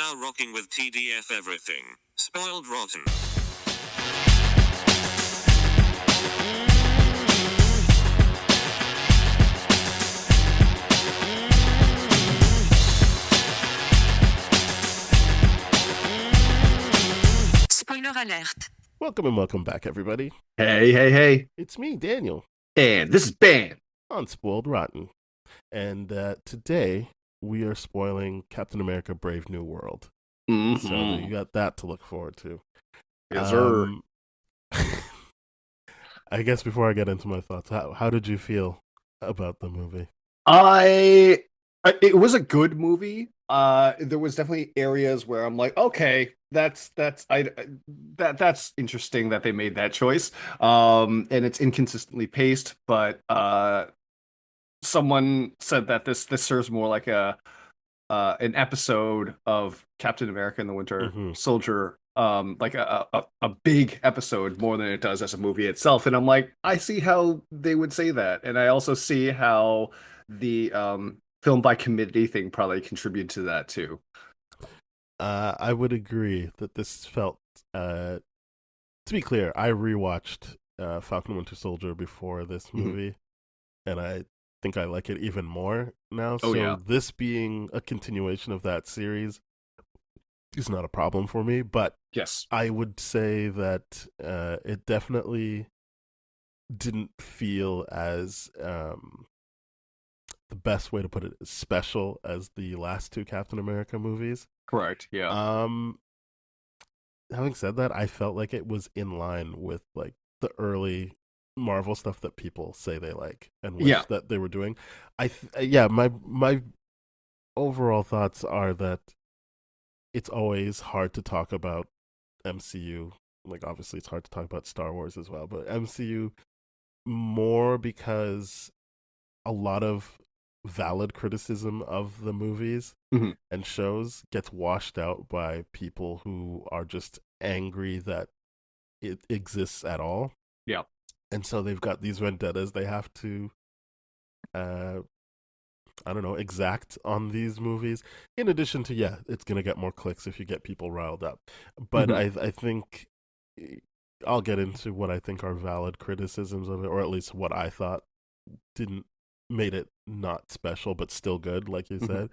now rocking with TDF everything. Spoiled rotten. Spoiler alert. Welcome and welcome back, everybody. Hey. It's me, Daniel, And this is Ben. on Spoiled Rotten. And today we are spoiling Captain America Brave New World. Mm-hmm. So you got that to look forward to. Yes, sir. I guess before I get into my thoughts, how did you feel about the movie? It was a good movie. There was definitely areas where I'm like, okay, that's interesting that they made that choice. And it's inconsistently paced, but someone said that this serves more like an episode of Captain America and the Winter Soldier, like a big episode more than it does as a movie itself. And I'm like, I see how they would say that, and I also see how the film by committee thing probably contributed to that too. I would agree that this felt. To be clear, I rewatched Falcon and Winter Soldier before this movie, and I think I like it even more now. Oh, So yeah. this being a continuation of that series is not a problem for me, but Yes. I would say that it definitely didn't feel as the best way to put it, special as the last two Captain America movies. Correct. Yeah. Having said that, I felt like it was in line with like the early Marvel stuff that people say they like and wish that they were doing. My overall thoughts are that it's always hard to talk about MCU. Like, obviously, it's hard to talk about Star Wars as well, but MCU more because a lot of valid criticism of the movies and shows gets washed out by people who are just angry that it exists at all. Yeah. And so they've got these vendettas they have to, exact on these movies. In addition to, it's going to get more clicks if you get people riled up. But I think I'll get into what I think are valid criticisms of it, or at least what I thought made it not special, but still good, like you said.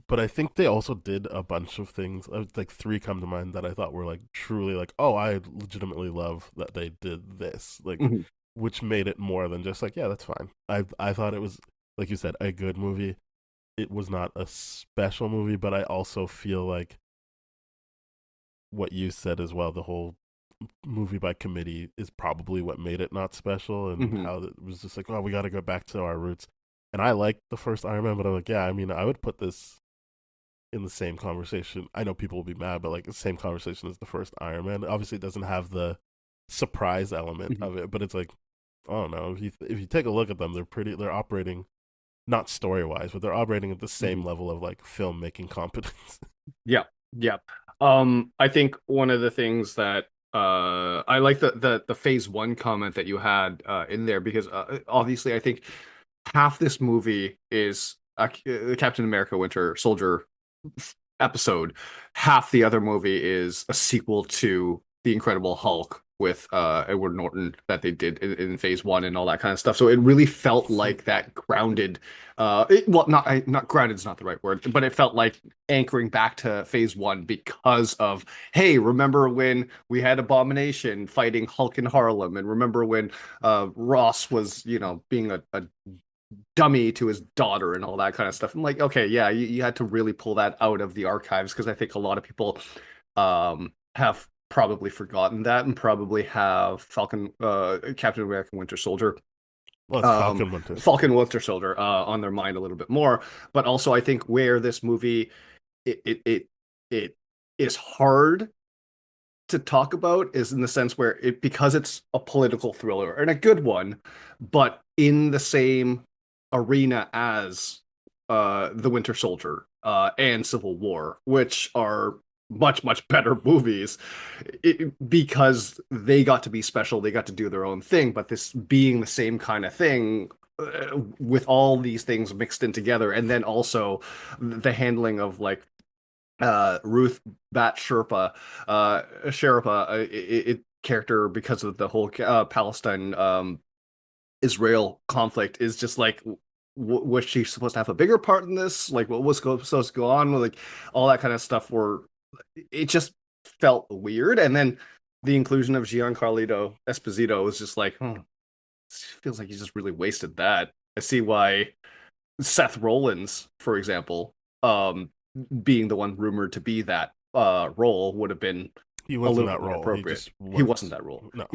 But I think they also did a bunch of things. Like three come to mind that I thought were like truly like, oh, I legitimately love that they did this, like, which made it more than just like, yeah, that's fine. I thought it was, like you said, a good movie. It was not a special movie, but I also feel like what you said as well, the whole movie by committee is probably what made it not special, and how it was just like, oh, we got to go back to our roots. And I liked the first Iron Man, but I'm like, yeah, I mean, I would put this in the same conversation. I know people will be mad, but like the same conversation as the first Iron Man. Obviously, it doesn't have the surprise element of it, but it's like, I don't know, if you take a look at them, they're operating, not story wise, but they're operating at the same level of like filmmaking competence. Yeah. I think one of the things that I like the phase one comment that you had in there, because obviously I think half this movie is the Captain America Winter Soldier episode. Half the other movie is a sequel to The Incredible Hulk with Edward Norton that they did in phase one and all that kind of stuff. So it really felt like that grounded, not grounded is not the right word, but it felt like anchoring back to phase one because of, hey, remember when we had Abomination fighting Hulk in Harlem, and remember when Ross was, being a dummy to his daughter and all that kind of stuff. I'm like, okay, yeah, you had to really pull that out of the archives, because I think a lot of people have probably forgotten that and probably have Captain America Winter Soldier. Well, it's Falcon Winter Soldier on their mind a little bit more. But also I think where this movie it is hard to talk about is in the sense where because it's a political thriller and a good one, but in the same arena as The Winter Soldier and Civil War, which are much better movies, because they got to be special, they got to do their own thing. But this being the same kind of thing, with all these things mixed in together, and then also the handling of like Ruth Bat Sherpa, character because of the whole Palestine Israel conflict is just like was she supposed to have a bigger part in this? Like what was supposed to go on? Like all that kind of stuff where it just felt weird. And then the inclusion of Giancarlo Esposito was just like, feels like he just really wasted that. I see why Seth Rollins, for example, being the one rumored to be that role would have been He a wasn't little that bit more role. He appropriate. just He was. wasn't that role. No,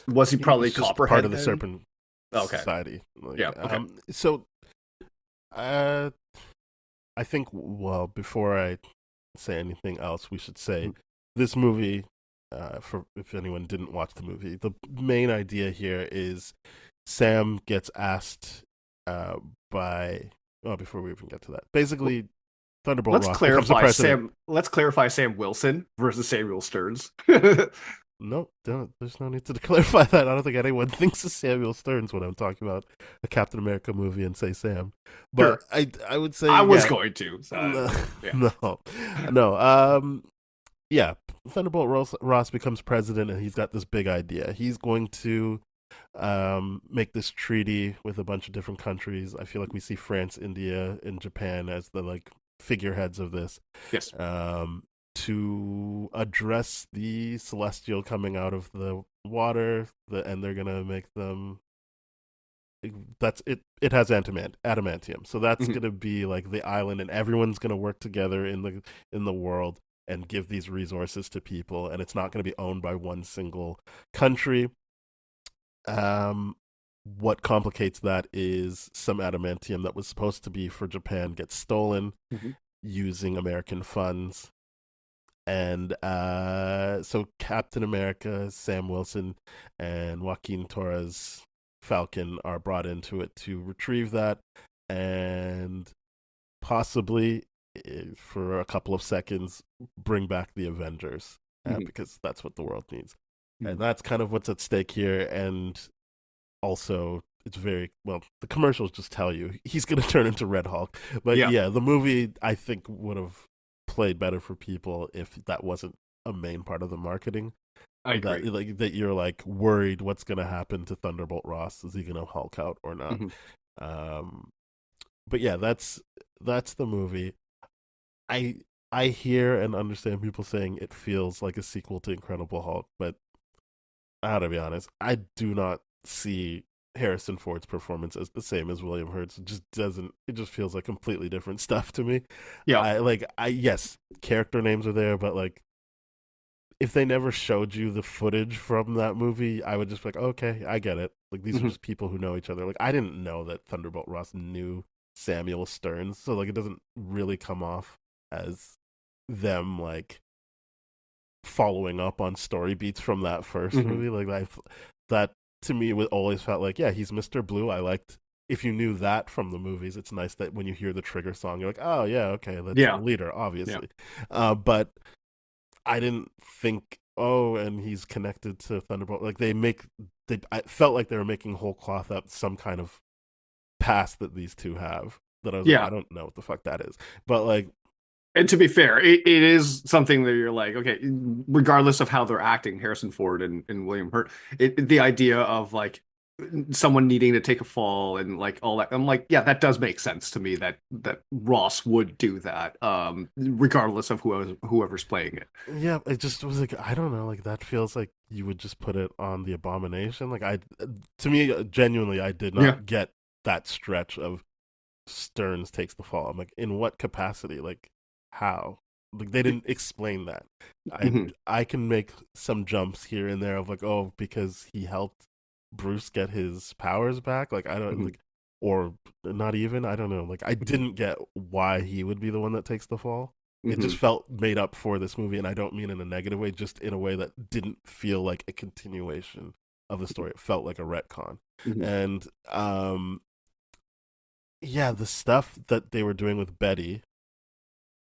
Was he he probably was just part Copperhead of the then? Serpent Okay. Society. Like, Yeah. Okay. so, uh, I think, well, before I say anything else, we should say this movie, for if anyone didn't watch the movie, the main idea here is Sam gets asked by. Well, before we even get to that, basically, Thunderbolt Ross becomes the president. Let's clarify Sam Wilson versus Samuel Stearns. No, there's no need to clarify that. I don't think anyone thinks of Samuel Stearns when I'm talking about a Captain America movie and say Sam. But Sure. I would say I was going to. no, Yeah. no. Yeah, Thunderbolt Ross becomes president, and he's got this big idea. He's going to make this treaty with a bunch of different countries. I feel like we see France, India, and Japan as the like figureheads of this. Yes. To address the celestial coming out of the water, and they're gonna make them. That's it. It has adamantium, so that's gonna be like the island, and everyone's gonna work together in the world and give these resources to people, and it's not gonna be owned by one single country. What complicates that is some adamantium that was supposed to be for Japan gets stolen using American funds. And so Captain America, Sam Wilson, and Joaquin Torres Falcon are brought into it to retrieve that and possibly, for a couple of seconds, bring back the Avengers because that's what the world needs. And that's kind of what's at stake here. And also, it's very well, the commercials just tell you he's going to turn into Red Hulk. But yeah, the movie, I think, would have played better for people if that wasn't a main part of the marketing. I agree. That you're like worried what's going to happen to Thunderbolt Ross. Is he going to Hulk out or not? But yeah, that's the movie. I hear and understand people saying it feels like a sequel to Incredible Hulk, but I gotta be honest, I do not see Harrison Ford's performance as the same as William Hurt's. It just doesn't. It just feels like completely different stuff to me. Yeah. Yes, character names are there, but like, if they never showed you the footage from that movie, I would just be like, okay, I get it. Like, these are just people who know each other. Like, I didn't know that Thunderbolt Ross knew Samuel Stearns, so like, it doesn't really come off as them like following up on story beats from that first movie. Like, that to me would always felt like, yeah, he's Mr. Blue. I liked, if you knew that from the movies, it's nice that when you hear the Trigger song, you're like, oh yeah, okay, that's the leader, obviously. But I didn't think, oh, and he's connected to Thunderbolt. Like, I felt like they were making whole cloth up some kind of past that these two have that I was like, I don't know what the fuck that is. But like, and to be fair, it is something that you're like, okay, regardless of how they're acting, Harrison Ford and William Hurt, the idea of like someone needing to take a fall and like all that, I'm like, yeah, that does make sense to me that Ross would do that, regardless of whoever's playing it. Yeah, it just was like, I don't know, like, that feels like you would just put it on the Abomination. Like, to me, genuinely, I did not get that stretch of Stearns takes the fall. I'm like, in what capacity? Like, how? Like, they didn't explain that. I can make some jumps here and there of like, oh, because he helped Bruce get his powers back. Like, I don't like, or not even. I don't know. Like, I didn't get why he would be the one that takes the fall. It just felt made up for this movie, and I don't mean in a negative way, just in a way that didn't feel like a continuation of the story. It felt like a retcon. And yeah, the stuff that they were doing with Betty,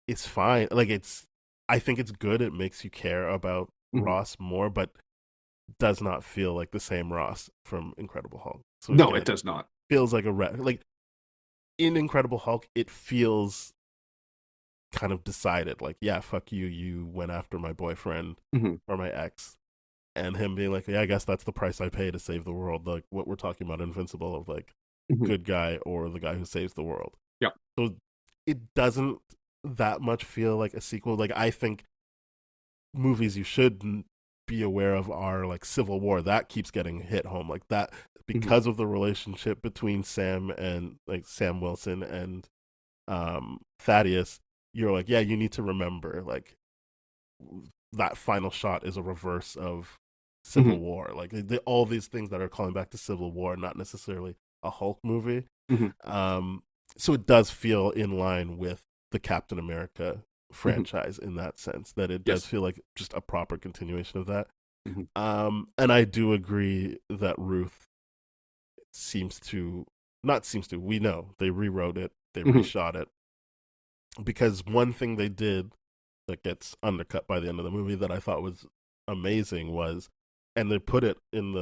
it's fine. Like, I think it's good. It makes you care about Ross more, but does not feel like the same Ross from Incredible Hulk. So no, again, it does not. feels like like in Incredible Hulk, it feels kind of decided. Like, yeah, fuck you. You went after my boyfriend Hmm. or my ex, and him being like, yeah, I guess that's the price I pay to save the world. Like what we're talking about, Invincible, of like Hmm. good guy or the guy who saves the world. Yeah. So it doesn't that much feel like a sequel. Like I think movies you should be aware of are like Civil War. That keeps getting hit home like that Hmm. because of the relationship between Sam and like Sam Wilson and Thaddeus. You're like, yeah, you need to remember like that final shot is a reverse of Civil Hmm. War. Like all these things that are calling back to Civil War, not necessarily a Hulk movie. Hmm. Um, so it does feel in line with the Captain America Hmm. franchise in that sense, that it does Yes. feel like just a proper continuation of that. Hmm. And I do agree that Ruth seems to not seems to we know they rewrote it, they Hmm. reshot it, because one thing they did that gets undercut by the end of the movie that I thought was amazing was, and they put it in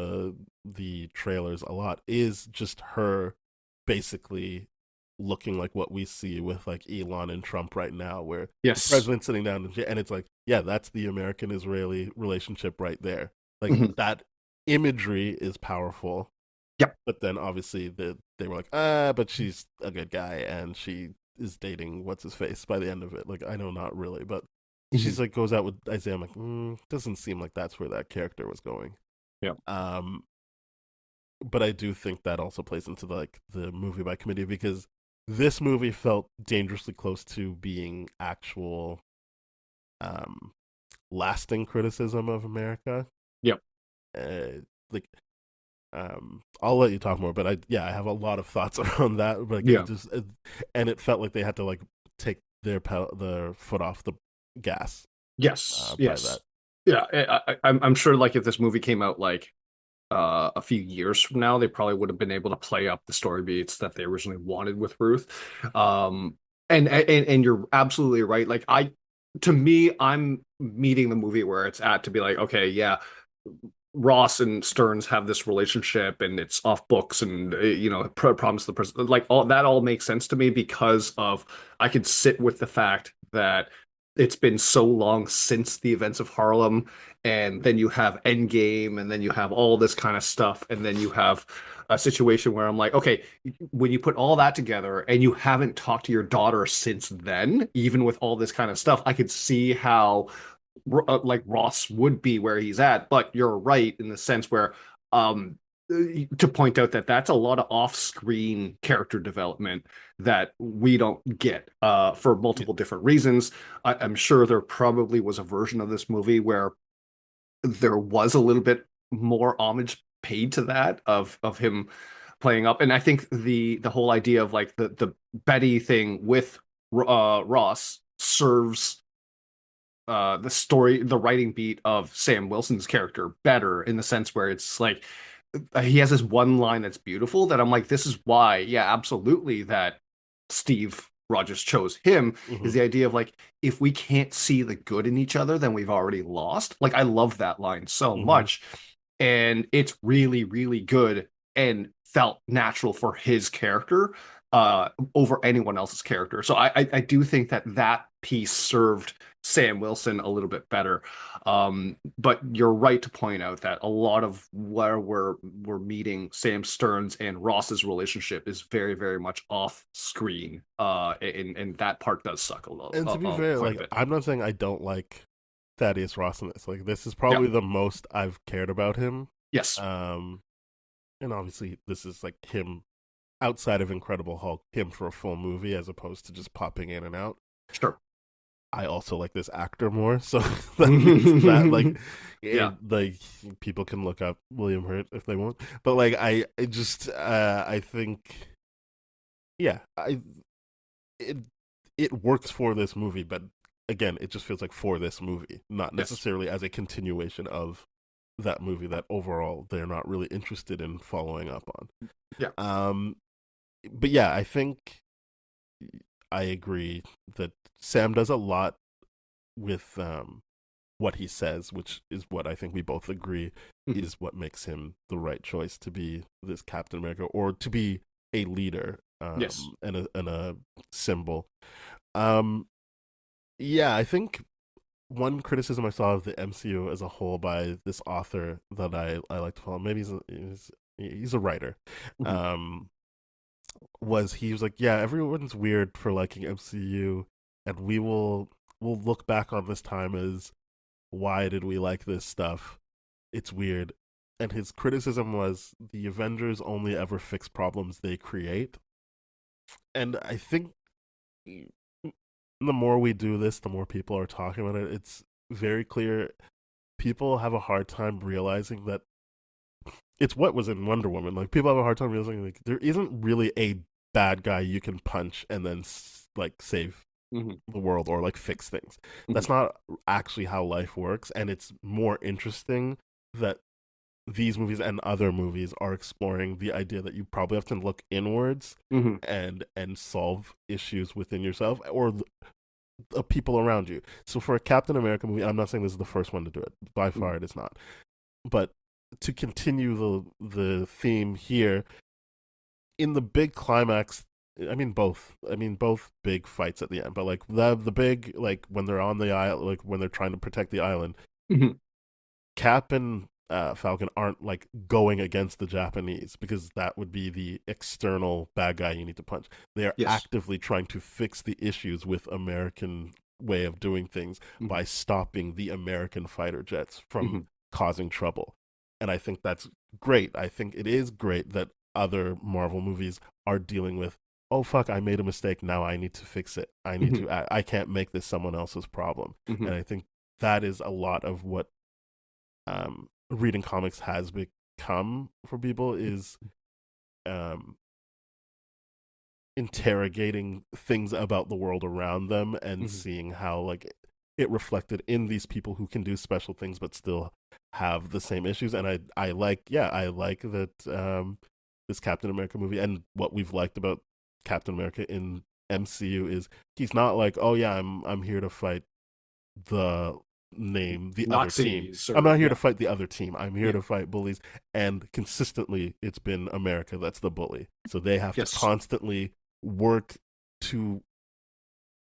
the trailers a lot, is just her basically looking like what we see with like Elon and Trump right now, where the Yes. president's sitting down and it's like, yeah, that's the American Israeli relationship right there. Like Hmm. that imagery is powerful. Yep. But then obviously they were like, but she's a good guy and she is dating what's his face by the end of it. Like I know not really, but Hmm. she's like goes out with Isaiah. I'm like, doesn't seem like that's where that character was going. Yeah. Um, but I do think that also plays into the movie by committee, because this movie felt dangerously close to being actual um lasting criticism of America. Yep. Like I'll let you talk more, but I have a lot of thoughts around that. But like, Yeah. and it felt like they had to like take their foot off the gas Yes. by Yes. that. Yeah. I'm sure like if this movie came out like a few years from now, they probably would have been able to play up the story beats that they originally wanted with Ruth. Um, and you're absolutely right. Like to me, I'm meeting the movie where it's at to be like, okay, yeah, Ross and Stearns have this relationship and it's off books and promise the person like all that all makes sense to me because of I could sit with the fact that it's been so long since the events of Harlem, and then you have Endgame, and then you have all this kind of stuff, and then you have a situation where I'm like, okay, when you put all that together and you haven't talked to your daughter since then, even with all this kind of stuff, I could see how like Ross would be where he's at. But you're right in the sense where um to point out that that's a lot of off-screen character development that we don't get for Yeah. multiple different reasons. I'm sure there probably was a version of this movie where there was a little bit more homage paid to that of him playing up, and I think the whole idea of like the Betty thing with Ross serves the story, the writing beat of Sam Wilson's character better in the sense where it's like he has this one line that's beautiful that I'm like, this is why, yeah, absolutely, that Steve Rogers chose him Mm-hmm. is the idea of like, if we can't see the good in each other, then we've already lost. Like, I love that line so Mm-hmm. much. And it's really, really good and felt natural for his character over anyone else's character. So I do think that that piece served Sam Wilson a little bit better. But you're right to point out that a lot of where we're meeting Sam Stearns and Ross's relationship is very, very much off screen. And that part does suck a lot, And to be fair, quite a like bit. I'm not saying I don't like Thaddeus Ross in this. Like this is Yeah. probably the most I've cared about him. Yes. Um, and obviously this is like him outside of Incredible Hulk, him for a full movie as opposed to just popping in and out. Sure. I also like this actor more, so that means that Yeah. like people can look up William Hurt if they want. But like I just I think yeah, it it works for this movie, but again, it just feels like for this movie, not Yes. necessarily as a continuation of that movie that overall they're not really interested in following up on. Yeah. Um, but yeah, I think I agree that Sam does a lot with what he says, which is what I think we both agree Mhm. is what makes him the right choice to be this Captain America, or to be a leader, Yes. and a symbol. Um, yeah, I think one criticism I saw of the MCU as a whole by this author that I like to follow, maybe he's a writer, Mhm. um, was he was like, yeah, everyone's weird for liking MCU, and we'll look back on this time as why did we like this stuff? It's weird. And his criticism was the Avengers only ever fix problems they create. And I think the more we do this, the more people are talking about it. It's very clear people have a hard time realizing that it's what was in Wonder Woman. Like people have a hard time realizing like there isn't really a bad guy you can punch and then like save Mhm. the world or like fix things. Mhm. That's not actually how life works, and it's more interesting that these movies and other movies are exploring the idea that you probably have to look inwards Mhm. and solve issues within yourself or the people around you. So for a Captain America movie, I'm not saying this is the first one to do it. By Mhm. far, it is not. But to continue the theme here in the big climax, I mean both big fights at the end, but like the big like when they're on the island, like when they're trying to protect the island, Mhm. Cap and Falcon aren't like going against the Japanese because that would be the external bad guy you need to punch. They are Yes. actively trying to fix the issues with American way of doing things Mhm. by stopping the American fighter jets from Mhm. causing trouble. And I think that's great. I think it is great that other Marvel movies are dealing with, oh fuck, I made a mistake, now I need to fix it. Mhm. I can't make this someone else's problem. Mhm. And I think that is a lot of what reading comics has become for people is um, interrogating things about the world around them and Mhm. seeing how like it reflected in these people who can do special things but still have the same issues. And I like, yeah, I like that this Captain America movie, and what we've liked about Captain America in MCU is he's not like, oh yeah, I'm here to fight the the other team. Nazis I'm or not here to yeah. fight the other team. I'm here Yeah. to fight bullies. And consistently, it's been America that's the bully. So they have to Yes. constantly work to,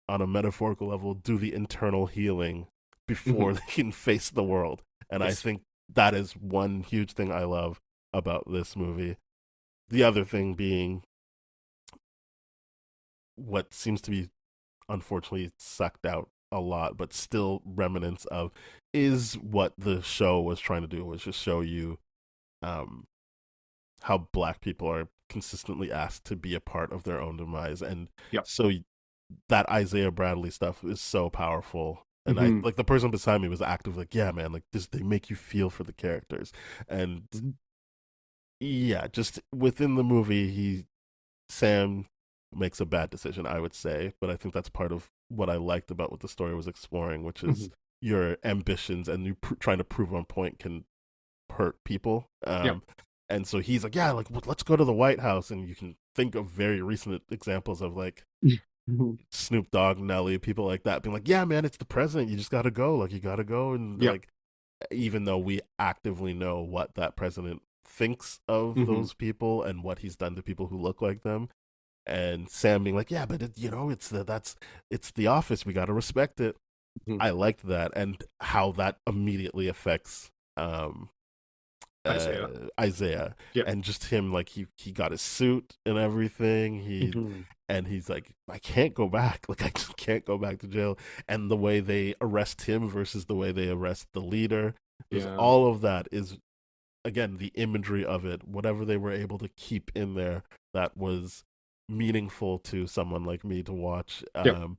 on a metaphorical level, do the internal healing Mhm. before they can face the world. And I Yes. think that is one huge thing I love about this movie. The other thing being what seems to be unfortunately sucked out a lot, but still remnants of, is what the show was trying to do, was just show you um, how black people are consistently asked to be a part of their own demise. And Yep. so that Isaiah Bradley stuff is so powerful. And I Mhm. like the person beside me was active, like, yeah, man, like this, they make you feel for the characters. And Mhm. yeah, just within the movie, Sam makes a bad decision, I would say, but I think that's part of what I liked about what the story was exploring, which is Mhm. your ambitions and you trying to prove one point can hurt people. Yep. And so he's like, yeah, like let's go to the White House, and you can think of very recent examples of like Mhm. Snoop Dogg, Nelly, people like that being like, yeah, man, it's the president, you just got to go, like you got to go, and Yep. like even though we actively know what that president thinks of Mhm. those people and what he's done to people who look like them, and Sam being like, "Yeah, but it's the office. We got to respect it." Mhm. I liked that, and how that immediately affects Isaiah. Isaiah, Yep. and just him like he got his suit and everything. Mhm. He's like, I can't go back. Like I just can't go back to jail. And the way they arrest him versus the way they arrest the leader, just Yeah. all of that is again the imagery of it, whatever they were able to keep in there that was meaningful to someone like me to watch. Yep.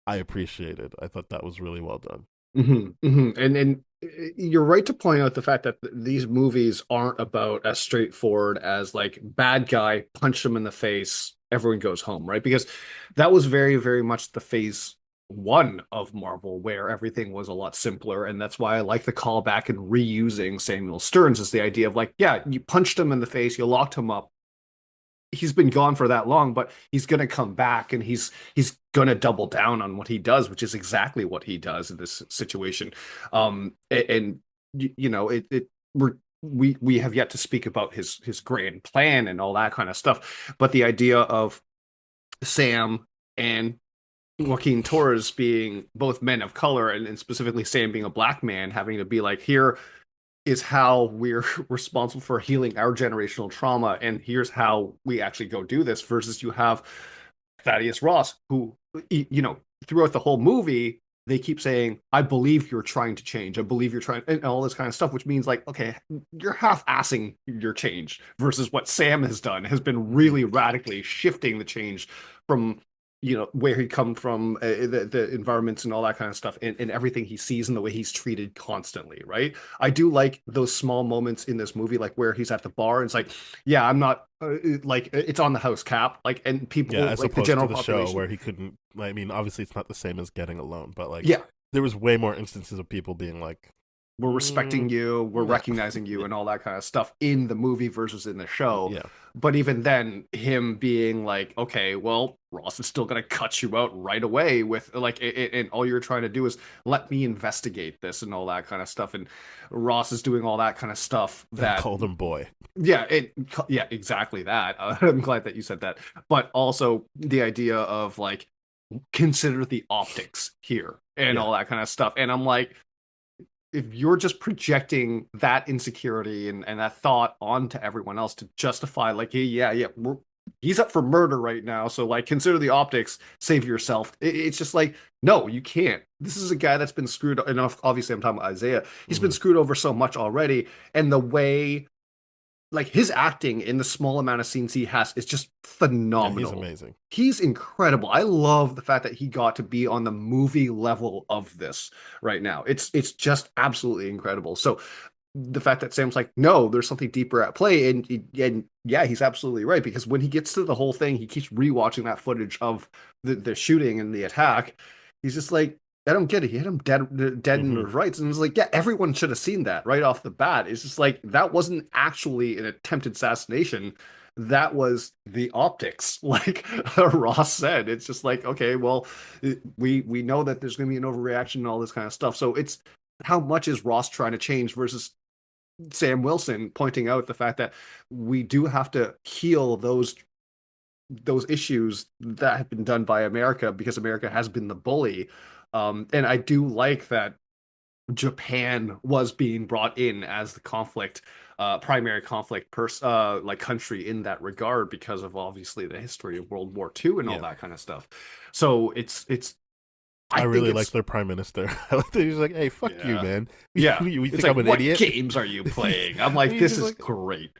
I appreciated. I thought that was really well done. And you're right to point out the fact that these movies aren't about as straightforward as like bad guy, punch him in the face, everyone goes home, right? Because that was very, very much the phase one of Marvel, where everything was a lot simpler. And that's why I like the callback and reusing Samuel Stearns as the idea of like, yeah, you punched him in the face, you locked him up, he's been gone for that long, but he's going to come back and he's going to double down on what he does, which is exactly what he does in this situation. And you know, it we have yet to speak about his grand plan and all that kind of stuff. But the idea of Sam and Joaquin Torres being both men of color, and specifically Sam being a black man, having to be like, here is how we're responsible for healing our generational trauma, and here's how we actually go do this. Versus you have Thaddeus Ross, who, throughout the whole movie, they keep saying, I believe you're trying to change. I believe you're trying, and all this kind of stuff, which means like, okay, you're half-assing your change versus what Sam has done, has been really radically shifting the change from, where he come from, the environments and all that kind of stuff, and everything he sees and the way he's treated constantly, right? I do like those small moments in this movie, like where he's at the bar and it's like, yeah, I'm not like, it's on the house, Cap, like, and people, Yeah, as like the opposed general to the population show where he couldn't. I mean, obviously, it's not the same as Getting Alone, but like, yeah, there was way more instances of people being like, we're respecting you, we're yeah. recognizing you, and all that kind of stuff in the movie versus in the show. Yeah. But even then, him being like, okay, well, Ross is still gonna cut you out right away with like, and all you're trying to do is let me investigate this and all that kind of stuff. And Ross is doing all that kind of stuff That that, called him boy. yeah, yeah, exactly that. I'm glad that you said that. But also the idea of like, consider the optics here and Yeah. all that kind of stuff. And I'm like, if you're just projecting that insecurity and that thought onto everyone else to justify, like, hey, yeah, he's up for murder right now, so like, consider the optics, save yourself. It's just like, no, you can't. This is a guy that's been screwed, and obviously I'm talking about Isaiah. He's been screwed over so much already, and the way, like, his acting in the small amount of scenes he has is just phenomenal. Yeah, he's amazing. He's incredible. I love the fact that he got to be on the movie level of this right now. It's just absolutely incredible. So the fact that Sam's like, no, there's something deeper at play, and yeah, he's absolutely right, because when he gets to the whole thing, he keeps rewatching that footage of the shooting and the attack. He's just like, I don't get it. He hit him dead in his rights, and it's like, yeah, everyone should have seen that right off the bat. It's just like, that wasn't actually an attempted assassination. That was the optics, like Ross said. It's just like, okay, well, we know that there's going to be an overreaction and all this kind of stuff. So it's, how much is Ross trying to change versus Sam Wilson pointing out the fact that we do have to heal those issues that have been done by America, because America has been the bully. And I do like that Japan was being brought in as the conflict, primary conflict like country in that regard, because of obviously the history of World War II and all that kind of stuff. So it's I really think like it's, their prime minister. I like that he's like, "Hey, fuck you, yeah. man. Yeah, you it's think like, I'm an what idiot? games are you playing? I'm like, He's this just is like- great.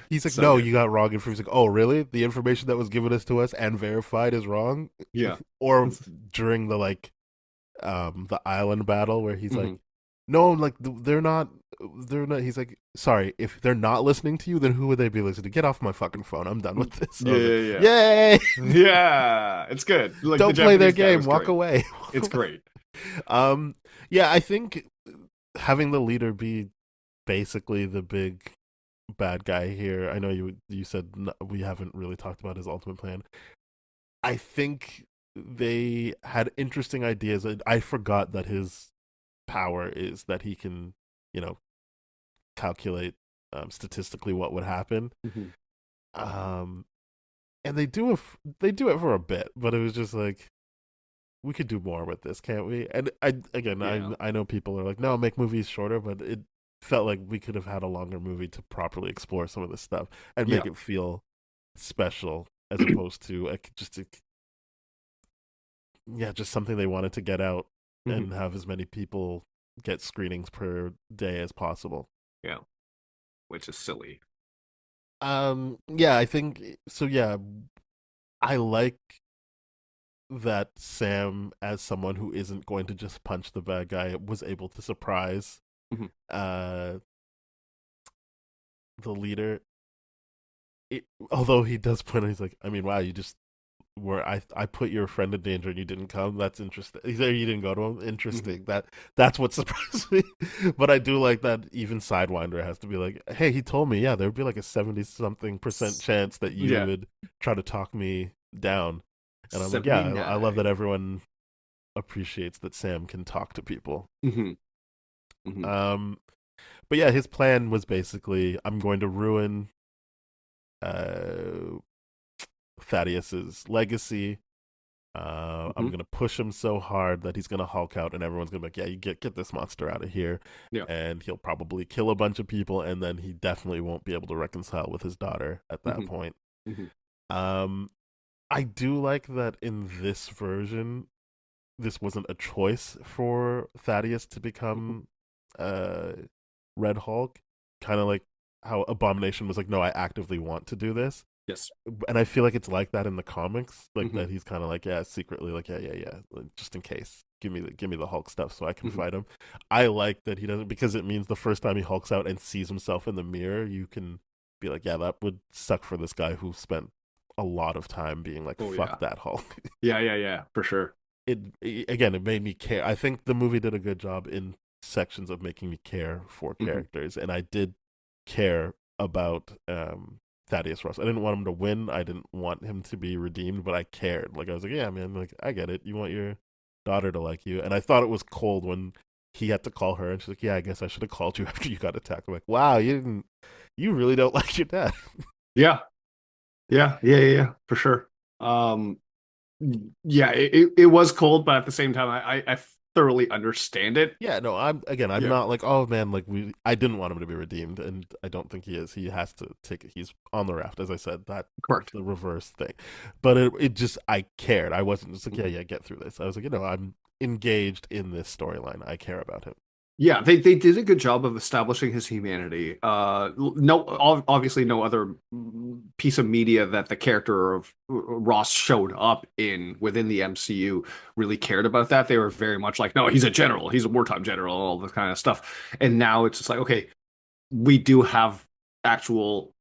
He's like, So no, good. you got wrong information. He's like, oh, really? The information that was given us to us and verified is wrong? Yeah. Or during the like, the island battle where he's like, Mhm. no, like they're not. He's like, sorry, if they're not listening to you, then who would they be listening to? Get off my fucking phone. I'm done with this. I was like, Yeah. Yay! Yeah, it's good. Like, Don't the play their Japanese guy game. was Walk great. away. It's great. Yeah, I think having the leader be basically the big bad guy here. I know you said we haven't really talked about his ultimate plan. I think they had interesting ideas. I forgot that his power is that he can, calculate statistically what would happen. Mhm. And they do it for a bit, but it was just like, we could do more with this, can't we? And I know people are like, no, make movies shorter, but it felt like we could have had a longer movie to properly explore some of this stuff and make it feel special, as opposed to just something they wanted to get out and have as many people get screenings per day as possible. Yeah, which is silly. Yeah, I think so. Yeah, I like that Sam, as someone who isn't going to just punch the bad guy, was able to surprise the leader. Although he does point out, he's like, I mean, wow, you just I put your friend in danger and you didn't come. That's interesting. He's there, you didn't go to him. Interesting. That's what surprised me. But I do like that even Sidewinder has to be like, hey, he told me, yeah, there would be like a 70-something% chance that you would try to talk me down. And I'm like, yeah, I love that everyone appreciates that Sam can talk to people. But yeah, his plan was basically, I'm going to ruin uh, Thaddeus's legacy. I'm Hmm. gonna push him so hard that he's gonna Hulk out, and everyone's gonna be like, "Yeah, you get this monster out of here," Yeah. and he'll probably kill a bunch of people, and then he definitely won't be able to reconcile with his daughter at that Hmm. point. Hmm. Um, I do like that in this version, this wasn't a choice for Thaddeus to Hmm. become uh Red Hulk, kind of like how Abomination was like, "No, I actively want to do this." Yes. And I feel like it's like that in the comics, like Hmm. that he's kind of like, yeah, secretly like, yeah, like, just in case, give me the Hulk stuff so I can Hmm. fight him. I like that he doesn't, because it means the first time he hulks out and sees himself in the mirror, you can be like, yeah, that would suck for this guy who spent a lot of time being like, Oh fuck yeah. that Hulk. Yeah, yeah, yeah, for sure. Again, it made me care. I think the movie did a good job in sections of making me care for Hmm. characters, and I did care about Thaddeus Ross. I didn't want him to win. I didn't want him to be redeemed, but I cared. Like I was like, yeah, man, like I get it. You want your daughter to like you, and I thought it was cold when he had to call her, and she's like, yeah, I guess I should have called you after you got attacked. I'm like, wow, you didn't. You really don't like your dad. Yeah, yeah, yeah, yeah, yeah, for sure. Um, yeah, it was cold, but at the same time, I thoroughly understand it. Yeah, no, I'm Yeah, not like, oh man, like I didn't want him to be redeemed, and I don't think he is. He has to take it. He's on the raft, as I said. That was correct. the reverse thing. But it just, I cared. I wasn't just like, yeah, Mhm. yeah, get through this. I was like, I'm engaged in this storyline. I care about him. Yeah, they did a good job of establishing his humanity. No, obviously, no other piece of media that the character of Ross showed up in within the MCU really cared about that. They were very much like, no, he's a general, he's a wartime general, all this kind of stuff. And now it's just like, okay, we do have actual.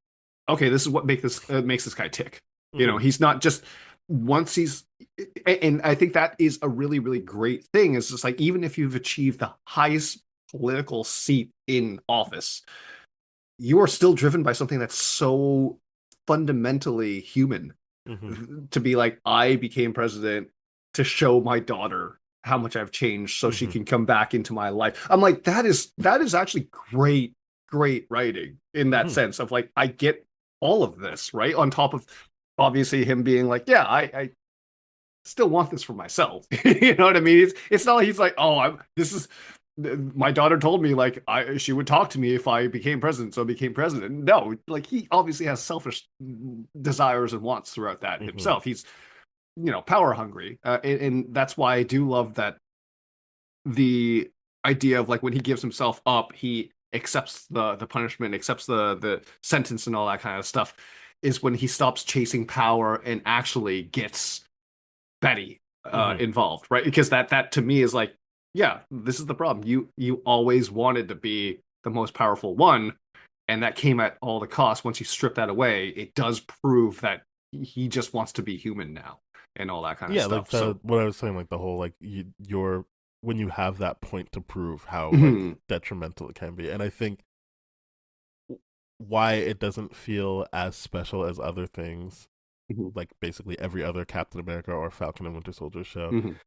Okay, this is what makes this guy tick. You know, Hmm. he's not just once he's, and I think that is a really, really great thing. Is just like even if you've achieved the highest political seat in office, you are still driven by something that's so fundamentally human. Hmm. To be like, I became president to show my daughter how much I've changed so she Hmm. can come back into my life. I'm like, that is actually great, great writing in that Hmm. sense of like, I get all of this, right? On top of obviously him being like, yeah, I still want this for myself. You know what I mean? It's not like he's like, oh, this is my daughter told me like she would talk to me if I became president, so I became president. No, like he obviously has selfish desires and wants throughout that Hmm. himself. He's power hungry, and that's why I do love that the idea of like when he gives himself up, he accepts the punishment, accepts the sentence, and all that kind of stuff. Is when he stops chasing power and actually gets Betty Hmm. involved, right? Because that to me is like, yeah, this is the problem. You always wanted to be the most powerful one, and that came at all the costs. Once you strip that away, it does prove that he just wants to be human now and all that kind of Yeah, like stuff. the So, what I was saying, like the whole like you're when you have that point to prove how like mhm, detrimental it can be, and I think why it doesn't feel as special as other things, mhm, like basically every other Captain America or Falcon and Winter Soldier show, mhm,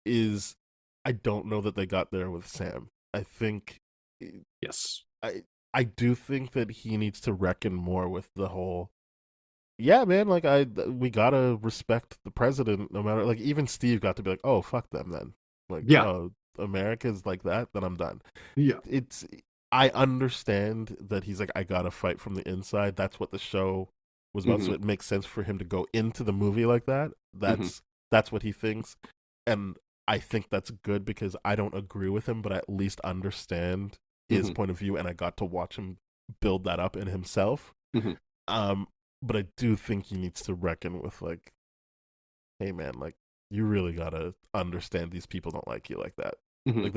is I don't know that they got there with Sam. I think yes, I I do think that he needs to reckon more with the whole. Yeah, man. Like we gotta respect the president, no matter. Like even Steve got to be like, "Oh, fuck them, then." Like, yeah, oh, America's like that, then I'm done. yeah, It's I understand that he's like, I gotta fight from the inside. That's what the show was about, so mhm, it makes sense for him to go into the movie like that. mhm, That's what he thinks, and I think that's good because I don't agree with him, but I at least understand his mhm, point of view, and I got to watch him build that up in himself. mhm, Um, but I do think he needs to reckon with like, hey man, like you really gotta understand these people don't like you like that. mhm, Like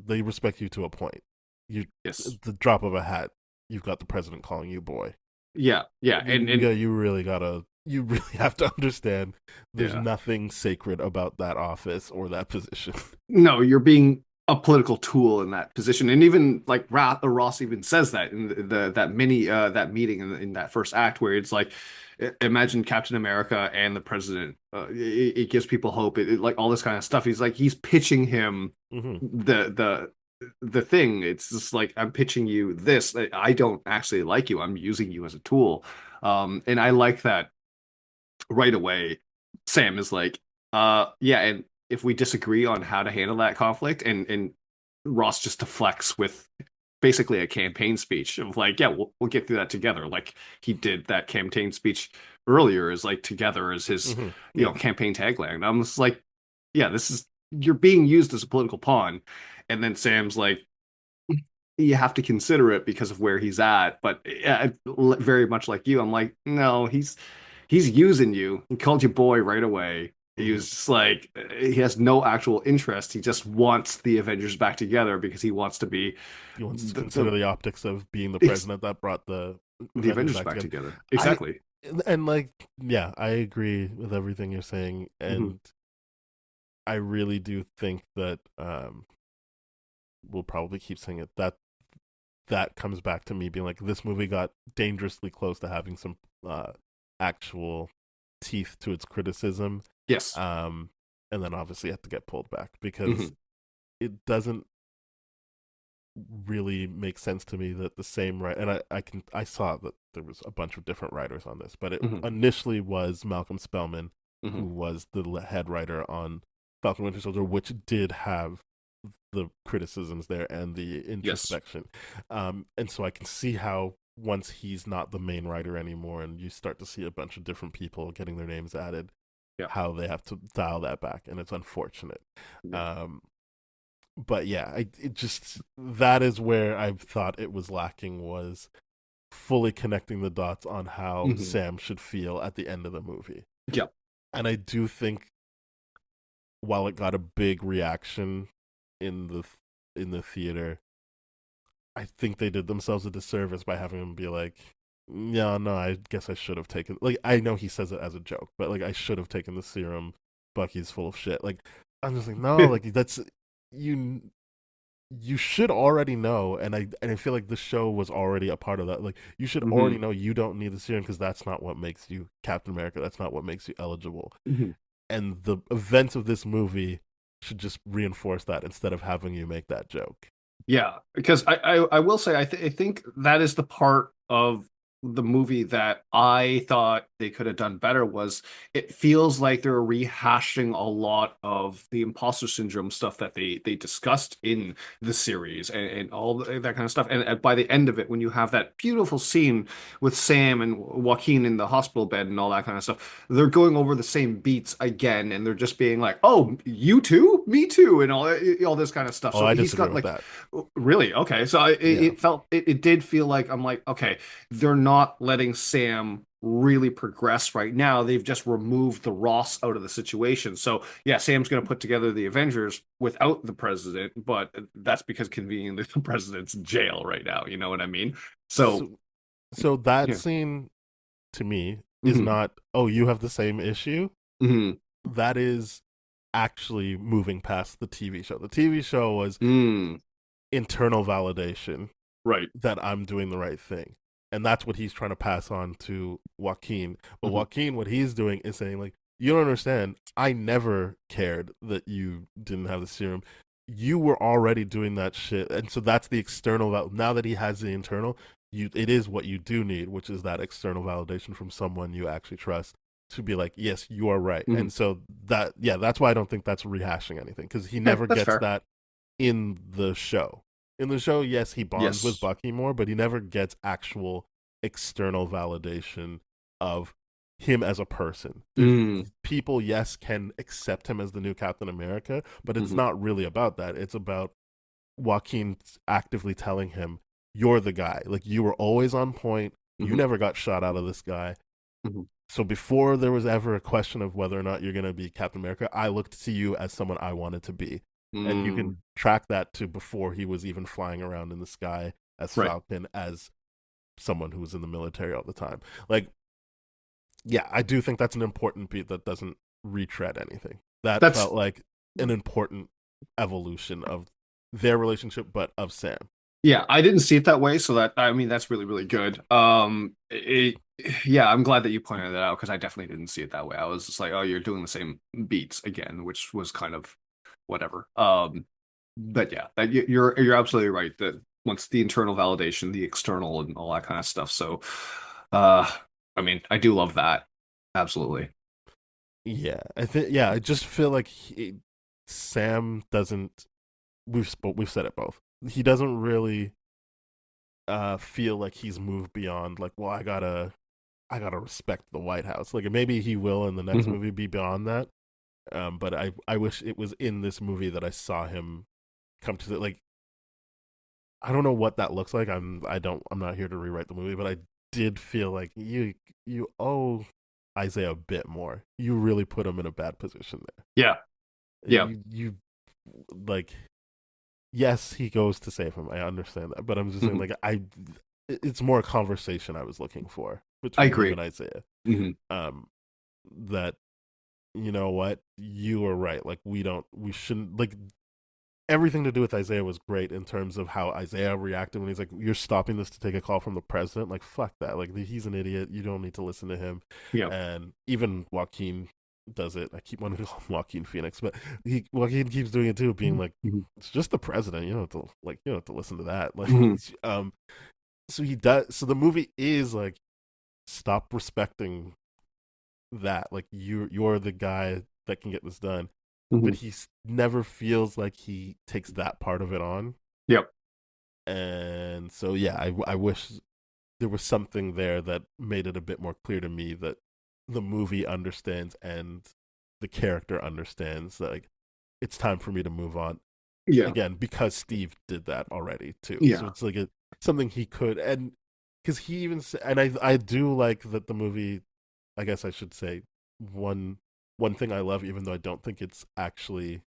they respect you to a point. You yes, the drop of a hat, you've got the president calling you boy. yeah, yeah, and You really gotta you really have to understand there's yeah. nothing sacred about that office or that position. No, you're being a political tool in that position, and even like Ross even says that in that mini that meeting in that first act where it's like, imagine Captain America and the president. It gives people hope. Like all this kind of stuff. He's pitching him Hmm. the the thing. It's just like I'm pitching you this. I don't actually like you. I'm using you as a tool. And I like that right away. Sam is like, yeah, and if we disagree on how to handle that conflict, and Ross just deflects with basically a campaign speech of like, yeah, we'll get through that together. Like he did that campaign speech earlier, is like together as his Yeah. campaign tagline. And I'm just like, yeah, this is you're being used as a political pawn. And then Sam's like, you have to consider it because of where he's at. But yeah, very much like you, I'm like, no, he's using you. He called you boy right away. He Hmm. was just like, he has no actual interest. He just wants the Avengers back together because he wants to be He wants to consider the the optics of being the it's president that brought the the Avengers Avengers back back together. together. I Exactly. and like yeah, I agree with everything you're saying, Hmm. and I really do think that we'll probably keep saying it, that that comes back to me being like this movie got dangerously close to having some actual teeth to its criticism, Yes. um and then obviously had to get pulled back because Hmm. it doesn't really make sense to me that the same right, and I saw that there was a bunch of different writers on this, but it Hmm. initially was Malcolm Spellman who Hmm. was the head writer on Falcon Winter Soldier, which did have the criticisms there and the Yes. introspection. And so I can see how once he's not the main writer anymore and you start to see a bunch of different people getting their names added, Yeah. how they have to dial that back. And it's unfortunate. Yeah. Um, but yeah, it just, that is where I thought it was lacking, was fully connecting the dots on how Hmm. Sam should feel at the end of the movie. Yeah. And I do think while it got a big reaction in the theater, I think they did themselves a disservice by having him be like, "Yeah, no, I guess I should have taken." Like, I know he says it as a joke, but like, I should have taken the serum. Bucky's full of shit. Like, I'm just like, no, like that's you. You should already know, and I feel like the show was already a part of that. Like, you should already Hmm. know you don't need the serum because that's not what makes you Captain America. That's not what makes you eligible. Hmm. And the events of this movie should just reinforce that instead of having you make that joke. Yeah, because I will say I think that is the part of the movie that I thought they could have done better. Was it feels like they're rehashing a lot of the imposter syndrome stuff that they discussed in the series, and all that kind of stuff. And by the end of it, when you have that beautiful scene with Sam and Joaquin in the hospital bed and all that kind of stuff, they're going over the same beats again, and they're just being like, "Oh, you too, me too," and all this kind of stuff. Oh, So I he's disagree got with like, that. really? Okay. So Yeah. it did feel like I'm like, okay, they're not letting Sam really progress right now. They've just removed the Ross out of the situation. So yeah, Sam's going to put together the Avengers without the president, but that's because conveniently the president's in jail right now. You know what I mean? So So so that yeah. scene to me is Hmm. not, oh, you have the same issue. Hmm. That is actually moving past the TV show. The TV show was Mm. internal validation Right. that I'm doing the right thing. And that's what he's trying to pass on to Joaquin. But Hmm. Joaquin, what he's doing is saying, like, you don't understand. I never cared that you didn't have the serum. You were already doing that shit. And so that's the external now that he has the internal, it is what you do need, which is that external validation from someone you actually trust to be like, yes, you are right. Hmm. And so that, yeah, that's why I don't think that's rehashing anything, because he Yeah, never that's gets fair. that in the show. In the show, yes, he bonds with Yes. Bucky more, but he never gets actual external validation of him as a person. There's Mm. people, yes, can accept him as the new Captain America, but it's Hmm. not really about that. It's about Joaquin actively telling him, "You're the guy. Like, you were always on point. You Hmm. never got shot out of this guy. Hmm. So before there was ever a question of whether or not you're going to be Captain America, I looked to you as someone I wanted to be." And you can Mm. track that to before he was even flying around in the sky as Right. Falcon, as someone who was in the military all the time. Like, yeah, I do think that's an important beat that doesn't retread anything. That felt That's like an important evolution of their relationship, but of Sam. Yeah, I didn't see it that way, so that I mean that's really really good. Yeah, I'm glad that you pointed that out because I definitely didn't see it that way. I was just like, oh, you're doing the same beats again, which was kind of whatever. But yeah, you're absolutely right that once the internal validation, the external, and all that kind of stuff. So, uh, I mean, I do love that. Absolutely. Yeah, I think yeah, I just feel like Sam doesn't. We've said it both. He doesn't really feel like he's moved beyond like, well, I gotta respect the White House. Like maybe he will in the next Hmm. movie be beyond that. But I wish it was in this movie that I saw him come to the like. I don't know what that looks like. I'm not here to rewrite the movie, but I did feel like you owe Isaiah a bit more. You really put him in a bad position there. Yeah. Yeah. You like yes, he goes to save him. I understand that, but I'm just saying Hmm. like it's more a conversation I was looking for I between him agree. and Isaiah. Hmm. Um, that you know what you are right. Like we shouldn't like everything to do with Isaiah was great in terms of how Isaiah reacted when he's like, "You're stopping this to take a call from the president." Like, fuck that. Like, he's an idiot. You don't need to listen to him. Yeah. And even Joaquin does it. I keep wanting to call him Joaquin Phoenix, but Joaquin keeps doing it too, being like, Hmm. "It's just the president. You don't have to you don't have to listen to that." Like, Hmm. so he does. So the movie is like, stop respecting that. Like, you're the guy that can get this done, Hmm. but never feels like he takes that part of it on. Yep. And so yeah, I wish there was something there that made it a bit more clear to me that the movie understands and the character understands that like it's time for me to move on Yeah. again because Steve did that already too. So Yeah. it's like something he could and because he even and I do like that the movie. I guess I should say one one thing I love, even though I don't think it's actually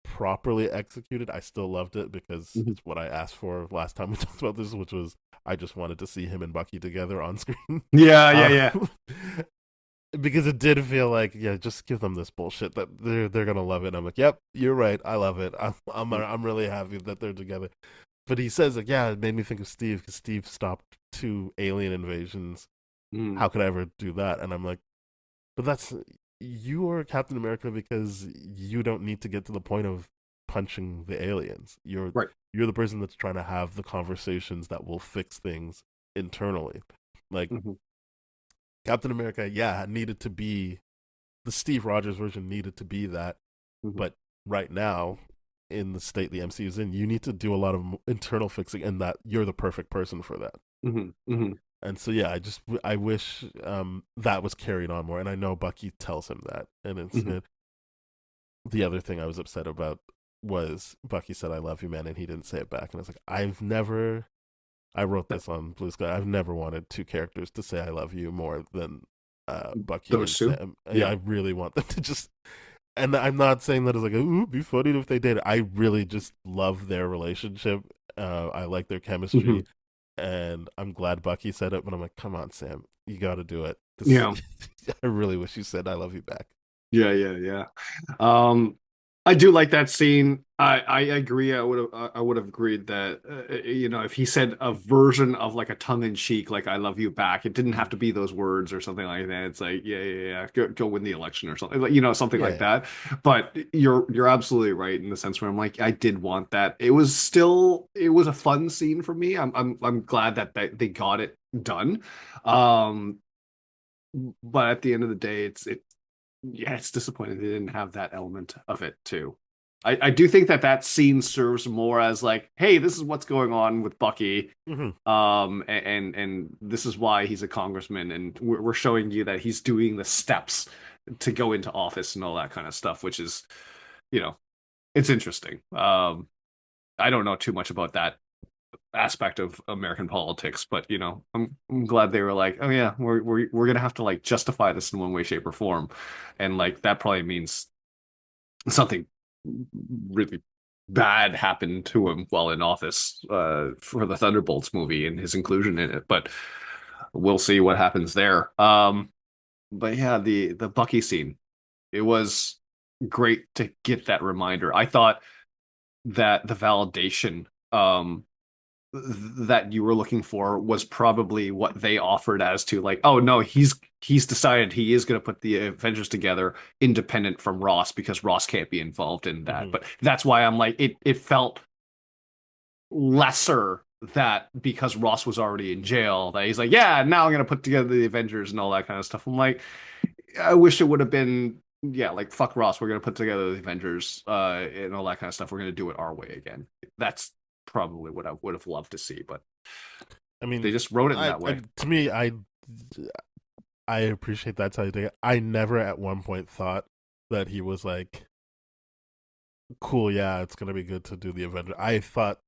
properly executed. I still loved it because Hmm. it's what I asked for last time we talked about this, which was I just wanted to see him and Bucky together on screen. Yeah. Yeah. uh, Yeah. because it did feel like, yeah, just give them this bullshit that they're gonna love it. And I'm like, yep, you're right, I love it. I'm really happy that they're together. But he says like, yeah, it made me think of Steve because Steve stopped 2 alien invasions. Mm. How could I ever do that? And I'm like, but that's you are Captain America because you don't need to get to the point of punching the aliens. Right. You're the person that's trying to have the conversations that will fix things internally. Like Hmm. Captain America, yeah, needed to be the Steve Rogers version needed to be that, Hmm. but right now in the state the MCU is in, you need to do a lot of internal fixing, and that you're the perfect person for that. Hmm. Hmm. And so yeah, I wish that was carried on more, and I know Bucky tells him that, and it's Hmm. good. The other thing I was upset about was Bucky said "I love you, man," and he didn't say it back, and I was like, I've never. I wrote this on Blue Sky. I've never wanted two characters to say "I love you" more than Bucky Those and two. Sam. Yeah, Yeah. I really want them to just. And I'm not saying that as like, ooh, it'd be funny if they did. I really just love their relationship. I like their Hmm. chemistry, and I'm glad Bucky said it. But I'm like, come on, Sam, you got to do it. This, Yeah. I really wish you said "I love you" back. Yeah, yeah, yeah. Um, I do like that scene. I agree. I would have agreed that if he said a version of like a tongue-in-cheek, like "I love you" back, it didn't have Mm. to be those words or something like that. It's like, yeah, yeah, yeah, go win the election or something, like, something like Yeah, that. But you're absolutely right in the sense where I'm like, I did want that. It was a fun scene for me. I'm glad that they got it done. Um, but at the end of the day, yeah, it's disappointing they didn't have that element of it too. I do think that scene serves more as like, hey, this is what's going on with Bucky, hmm and this is why he's a congressman, and we're showing you that he's doing the steps to go into office and all that kind of stuff, which is, you know, it's interesting. I don't know too much about that aspect of American politics, but I'm glad they were like, oh yeah, we're gonna have to like justify this in one way, shape, or form, and like that probably means something really bad happened to him while in office for the Thunderbolts movie and his inclusion in it, but we'll see what happens there. But yeah, the Bucky scene, it was great to get that reminder. I thought that the validation that you were looking for was probably what they offered as to like, oh no, he's decided he is going to put the Avengers together independent from Ross because Ross can't be involved in that. Hmm. But that's why I'm like it felt lesser that because Ross was already in jail that he's like, yeah, now I'm going to put together the Avengers and all that kind of stuff. I'm like, I wish it would have been, yeah, like fuck Ross, we're going to put together the Avengers and all that kind of stuff. We're going to do it our way again. That's probably what I would have loved to see, but I mean, they just wrote it in that way. to me, I appreciate that's how you take it. I never at one point thought that he was like, cool, yeah, it's gonna be good to do the Avenger. I thought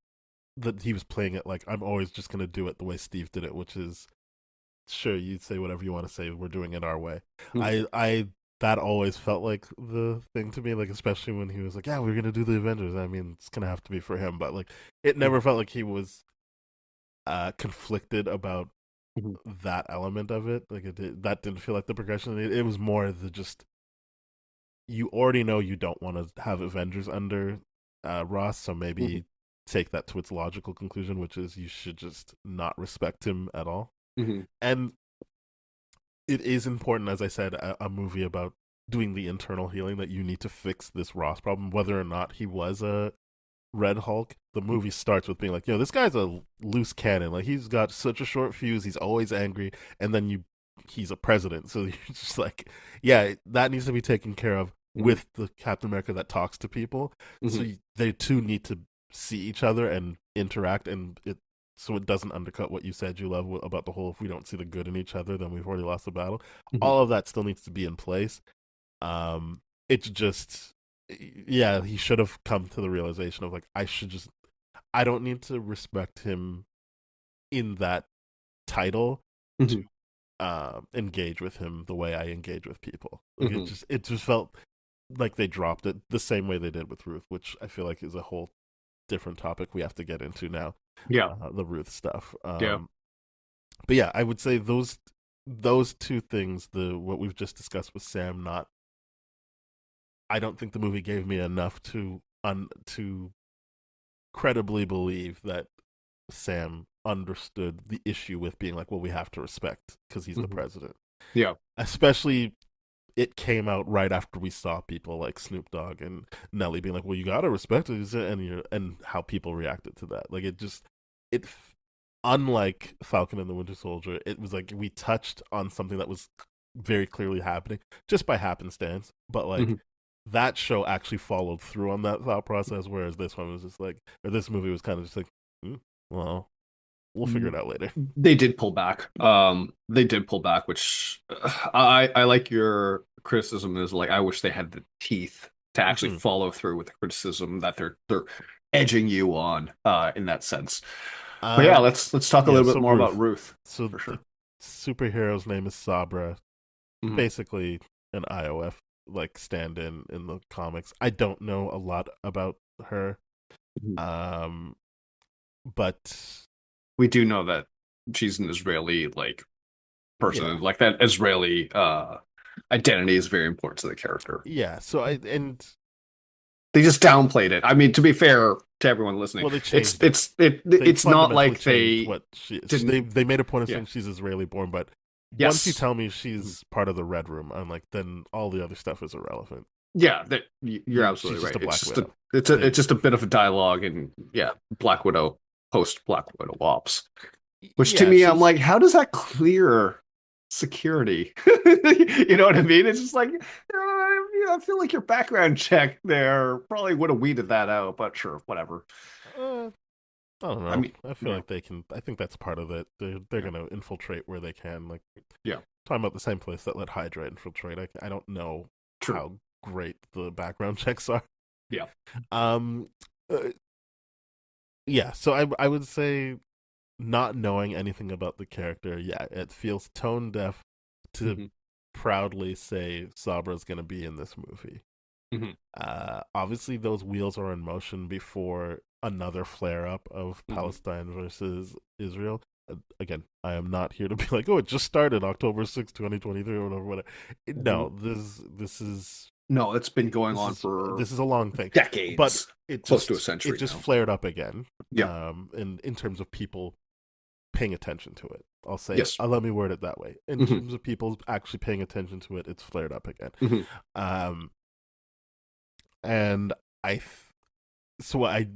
that he was playing it like I'm always just gonna do it the way Steve did it, which is sure you say whatever you want to say, we're doing it our way. Mhm. I that always felt like the thing to me, like especially when he was like, yeah, we're gonna do the Avengers. I mean, it's gonna have to be for him, but like it never felt like he was conflicted about Mhm. that element of it. Like that didn't feel like the progression. It was more the just you already know you don't want to have Avengers under Ross, so Mhm. maybe take that to its logical conclusion, which is you should just not respect him at all. Mhm. And it is important, as I said, a movie about doing the internal healing that you need to fix this Ross problem, whether or not he was a Red Hulk. The movie starts with being like, yo, this guy's a loose cannon. Like he's got such a short fuse. He's always angry, and then he's a president. So you're just like, yeah, that needs to be taken care of Mhm. with the Captain America that talks to people. So Mhm. they two need to see each other and interact, and so it doesn't undercut what you said you love about the whole. If we don't see the good in each other, then we've already lost the battle. Mhm. All of that still needs to be in place. It's just, yeah, he should have come to the realization of like, I don't need to respect him in that title to Mhm. engage with him the way I engage with people. Like Mhm. it just felt like they dropped it the same way they did with Ruth, which I feel like is a whole different topic we have to get into now. Yeah. The Ruth stuff. Yeah. But yeah, I would say those two things, the what we've just discussed with Sam, not. I don't think the movie gave me enough to credibly believe that Sam understood the issue with being like, well, we have to respect because he's the Mhm. president. Yeah. Especially it came out right after we saw people like Snoop Dogg and Nelly being like, well, you gotta respect it, and how people reacted to that. Like it unlike Falcon and the Winter Soldier, it was like we touched on something that was very clearly happening just by happenstance, but like Mhm. that show actually followed through on that thought process, whereas this one was just like, or this movie was kind of just like, well, we'll figure it out later. They did pull back. They did pull back, which I like your criticism is like I wish they had the teeth to actually Hmm. follow through with the criticism that they're edging you on in that sense. But yeah, Um, let's talk a yeah. little bit So more about Ruth. Ruth So for the sure. superhero's name is Sabra, Mhm. basically an IOF like stand-in in the comics. I don't know a lot about her, Mhm. um, but We do know that she's an Israeli like yeah, person. Like that Israeli identity is very important to the character. yeah. So I and They just downplayed it. I mean, to be fair to everyone listening, well, they changed it. They it's not fundamentally like changed they what she is. didn't. They made a point of Yeah. saying she's Israeli born, but once you Yes. tell me Mhm. she's part of the Red Room, I'm like, then all the other stuff is irrelevant. Yeah, that you're She's absolutely just right. a It's Black just a Widow. it's They just a bit of a dialogue and yeah, Black Widow post Black Widow ops. Which to yeah, me, I'm she's like, how does that clear security? You know what I mean? It's just like I feel like your background check there probably would have weeded that out, but sure, whatever. I don't I know. mean, I feel yeah, like they can. I think that's part of it. They're yeah, gonna infiltrate where they can. Like yeah, talking about the same place that let Hydra infiltrate. I don't know true. how great the background checks are. Yeah. Um, uh, yeah. So I would say not knowing anything about the character, yeah, it feels tone deaf to Hmm. proudly say Sabra's gonna be in this movie. Hmm. Obviously, those wheels are in motion before another flare up of Hmm. Palestine versus Israel. Again, I am not here to be like, oh, it just started October 6th, 2023, or whatever. Hmm. No, this is No, it's been going on for this is a long thing, but decades, close to a it century just now. flared up again. Yeah. In terms of people paying attention to it, I'll say it. Yes. Let me word it that way. In Hmm. terms of people actually paying attention to it, it's flared up again. Hmm. Um, and I, th- so I,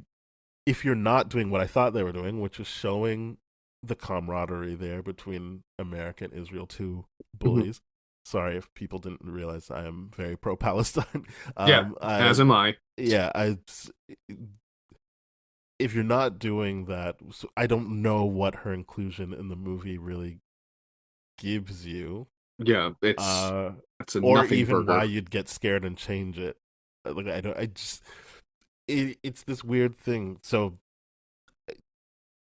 if you're not doing what I thought they were doing, which is showing the camaraderie there between America and Israel, two Hmm. bullies. Sorry if people didn't realize I am very pro Palestine. Yeah, as am I. Yeah, I. If you're not doing that, so I don't know what her inclusion in the movie really gives you, Yeah, uh, it's a or nothing even why burger. you'd get scared and change it. Like I don't, I just, it's this weird thing. So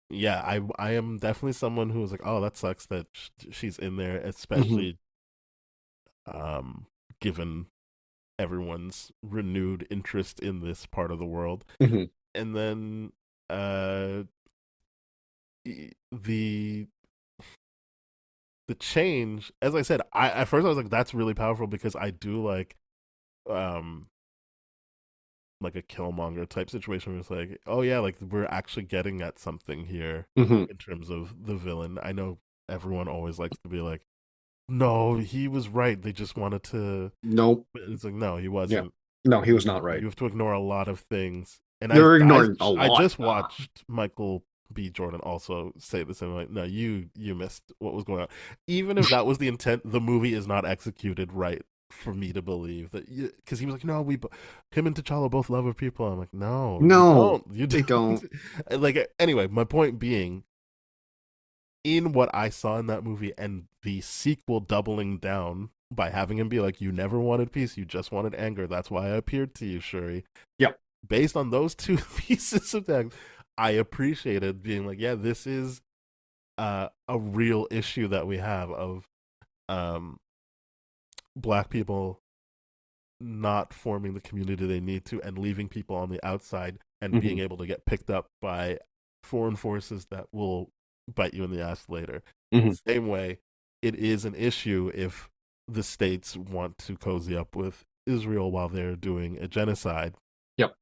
yeah, I am definitely someone who was like, oh, that sucks that she's in there, Hmm. especially um, given everyone's renewed interest in this part of the world. Hmm. And then uh, the change, as I said, I at first I was like, that's really powerful because I do um like a Killmonger type situation where it's like, oh yeah, like we're actually getting at something here Hmm. in terms of the villain. I know everyone always likes to be like, no, he was right. They just wanted to. Nope. It's like, no, he Yeah. wasn't. No, he was not right. You have to ignore a lot of things. And They're ignoring a I lot. just watched Michael B. Jordan also say the same. Like, no, you missed what was going on. Even if that was the intent, the movie is not executed right for me to believe that. Because he was like, no, him and T'Challa both love her people. I'm like, no, you No, don't. You they don't. don't. Like, anyway, my point being, in what I saw in that movie and the sequel doubling down by having him be like, you never wanted peace, you just wanted anger. That's why I appeared to you, Shuri. Yep. Based on those two pieces of text, I appreciated being like, yeah, this is a real issue that we have of um, black people not forming the community they need to and leaving people on the outside and Hmm. being able to get picked up by foreign forces that will bite you in the ass later. Hmm. Same way, it is an issue if the states want to cozy up with Israel while they're doing a genocide Yep.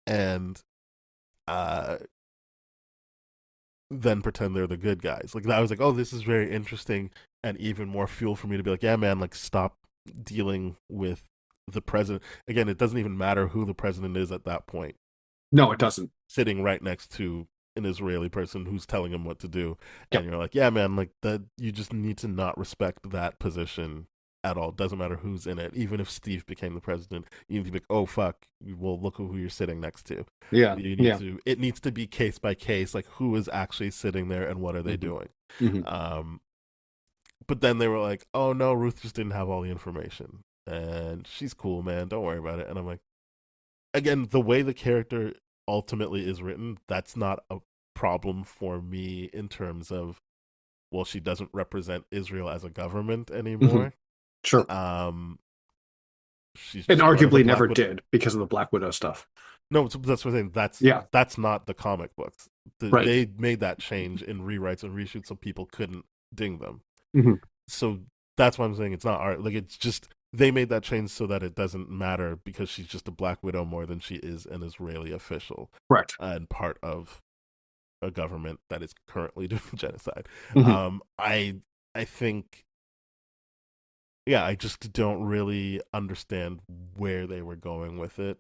and uh, then pretend they're the good guys. Like I was like, oh, this is very interesting and even more fuel for me to be like, yeah, man, like stop dealing with the president. Again, it doesn't even matter who the president is at that point. No, it doesn't. Sitting right next to an Israeli person who's telling him what to do, and Yep. you're like, yeah, man, like that. You just need to not respect that position at all. Doesn't matter who's in it. Even if Steve became the president, you need to be like, oh fuck, well look who you're sitting next to. Yeah. You need Yeah. to. It needs to be case by case, like who is actually sitting there and what are they Hmm. doing. Hmm. Um, but then they were like, oh no, Ruth just didn't have all the information, and she's cool, man. Don't worry about it. And I'm like, again, the way the character ultimately is written, that's not a problem for me in terms of, well, she doesn't represent Israel as a government Hmm. anymore. Sure. Um, she's And just one of the arguably Black never Widow. did because of the Black Widow stuff. No, that's what I'm saying. Yeah. That's not the comic books. Right. They made that change in rewrites and reshoots so people couldn't ding them. Hmm. So that's why I'm saying it's not art. Like it's just they made that change so that it doesn't matter because she's just a Black Widow more than she is an Israeli official Correct. and part of a government that is currently doing genocide. Hmm. I think, yeah, I just don't really understand where they were going with it.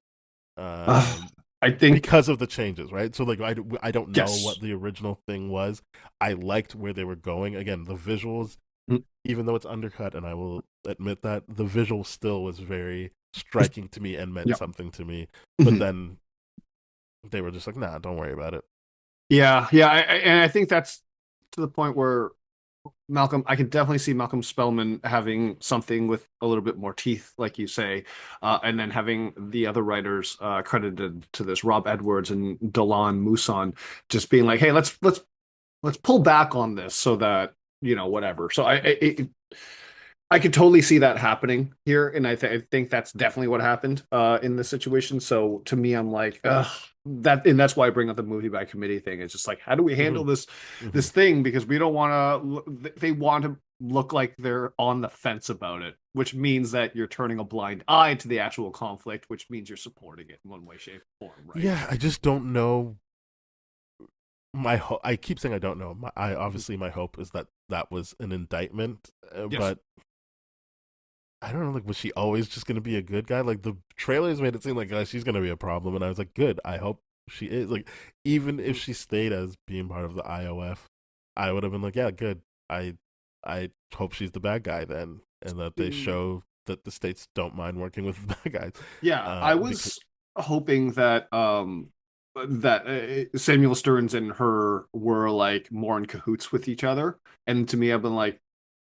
Uh, Um, I think because of the changes, right? So like I don't know yes. what the original thing was. I liked where they were going. Again, the visuals, Mhm. even though it's undercut, and I will admit that the visual still was very striking to me and meant Yep. something to me. But Mhm. then they were just like, nah, don't worry about it. Yeah, yeah, and I think that's to the point where Malcolm, I can definitely see Malcolm Spellman having something with a little bit more teeth, like you say, and then having the other writers credited to this, Rob Edwards and Delan Musan, just being like, "Hey, let's pull back on this so that whatever." So I could totally see that happening here, and I think that's definitely what happened in this situation. So to me, I'm like, ugh, and that's why I bring up the movie by committee thing. It's just like, how do we handle Hmm. this thing? Because we don't want to. They want to look like they're on the fence about it, which means that you're turning a blind eye to the actual conflict, which means you're supporting it in one way, shape, or form, right? Yeah, I just don't know. I keep saying I don't know. I obviously my hope is that that was an indictment, Yes. but I don't know. Like, was she always just going to be a good guy? Like the trailers made it seem like she's going to be a problem, and I was like, good. I hope she is. Like, even if she stayed as being part of the IOF, I would have been like, yeah, good. I I hope she's the bad guy then, and that they show that the states don't mind working with the bad guys. Yeah, I Because was hoping that Samuel Stearns and her were like more in cahoots with each other. And to me, I've been like,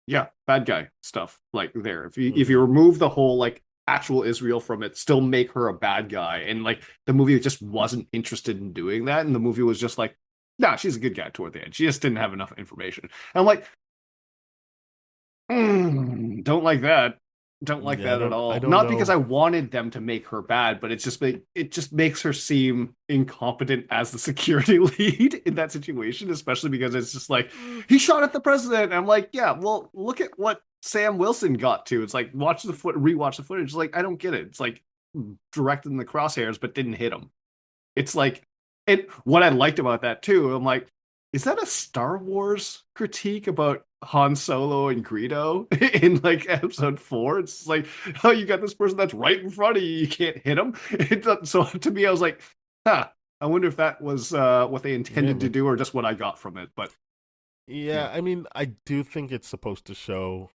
yeah, bad guy stuff like there. If you mhm. remove the whole like actual Israel from it, still make her a bad guy. And like the movie just wasn't interested in doing that. And the movie was just like, nah, she's a good guy toward the end. She just didn't have enough information. And I'm like, don't like that. Don't like Yeah, that at I all. don't Not because know. I wanted them to make her bad, but it just makes her seem incompetent as the security lead in that situation, especially because it's just like Mm, he shot at the president. And I'm like, yeah, well, look at what Sam Wilson got to. It's like rewatch the footage. It's like I don't get it. It's like directed in the crosshairs, but didn't hit him. It's like, and what I liked about that too, I'm like, is that a Star Wars critique about Han Solo and Greedo in like episode four? It's like, oh, you got this person that's right in front of you, you can't hit him. So to me, I was like, huh, I wonder if that was what they yeah, intended to do or just what I got from it. But yeah. yeah. I mean, I do think it's supposed to show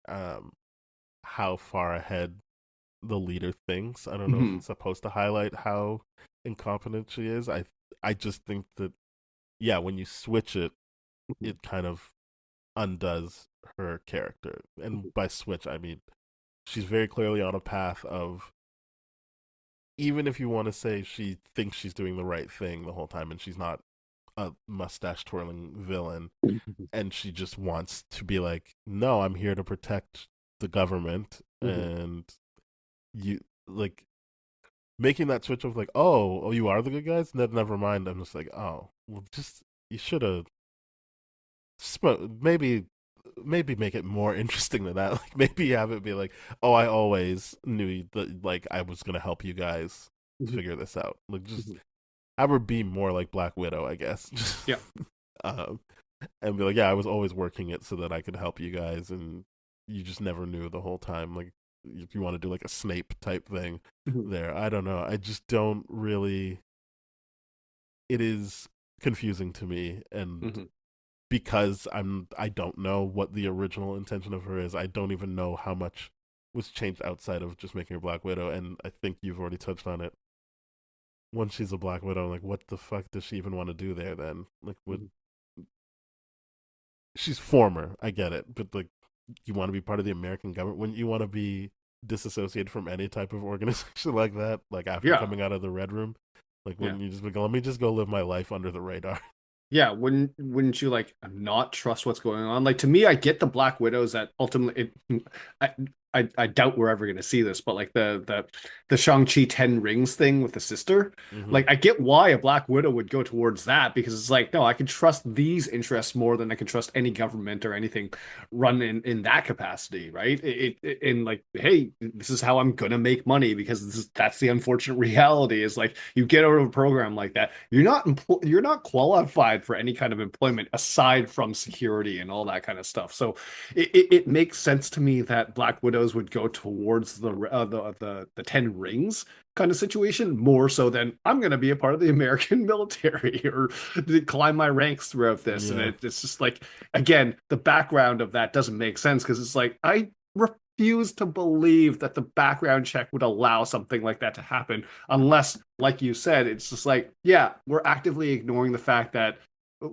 um, how far ahead the leader thinks. I don't know if Mhm. it's supposed to highlight how incompetent she is. I just think that yeah, when you switch it, it kind of undoes her character. And by switch, I mean she's very clearly on a path of even if you want to say she thinks she's doing the right thing the whole time and she's not a mustache twirling villain and she just wants to be like, no, I'm here to protect the government and you like making that switch of like, oh, you are the good guys. Never mind. I'm just like, oh, well, just you should have maybe make it more interesting than that. Like maybe have it be like, oh, I always knew that like I was gonna help you guys figure this out. Like just have her be more like Black Widow, I guess. Yeah. um, and be like, yeah, I was always working it so that I could help you guys, and you just never knew the whole time. Like if you want to do like a Snape type thing there, I don't know. I just don't really. It is confusing to me, and because I don't know what the original intention of her is. I don't even know how much was changed outside of just making her Black Widow, and I think you've already touched on it. Once she's a Black Widow, like what the fuck does she even want to do there then? Like what she's former, I get it, but like you want to be part of the American government, wouldn't you want to be disassociated from any type of organization like that? Like after Yeah. coming out of the Red Room, like Yeah. wouldn't you just be like, let me just go live my life under the radar? Yeah, wouldn't you like not trust what's going on? Like to me, I get the Black Widows that ultimately I I doubt we're ever gonna see this, but like the Shang-Chi 10 rings thing with the sister, Mm-hmm. like I get why a Black Widow would go towards that because it's like, no, I can trust these interests more than I can trust any government or anything run in that capacity, right? And like, hey, this is how I'm gonna make money because that's the unfortunate reality is like you get out of a program like that, you're not qualified for any kind of employment aside from security and all that kind of stuff. So it makes sense to me that Black Widows would go towards the 10 rings kind of situation more so than I'm going to be a part of the American military or climb my ranks throughout this. And Yeah. it's just like, again, the background of that doesn't make sense because it's like, I refuse to believe that the background check would allow something like that to happen unless, like you said, it's just like, yeah, we're actively ignoring the fact that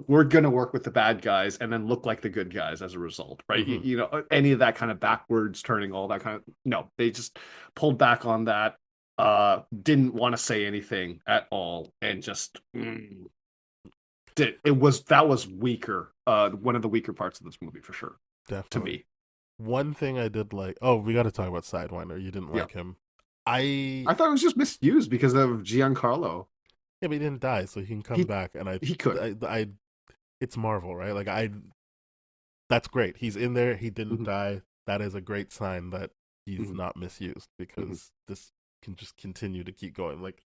we're going to work with the bad guys and then look like the good guys as a result, right? Mm-hmm. Any of that kind of backwards turning, all that kind of, no, they just pulled back on that, didn't want to say anything at all, and just that was weaker, one of the weaker parts of this movie for sure, to Definitely. me. One thing I did like. Oh, we got to talk about Sidewinder. You didn't Yeah. like him. I I thought it was just misused because of Giancarlo. Yeah, but he didn't die, so he can come He back. And he could. it's Marvel, right? Like that's great. He's in there. He didn't Mhm, die. That is a great sign that he's mhm, not misused mhm. because this can just continue to keep going. Like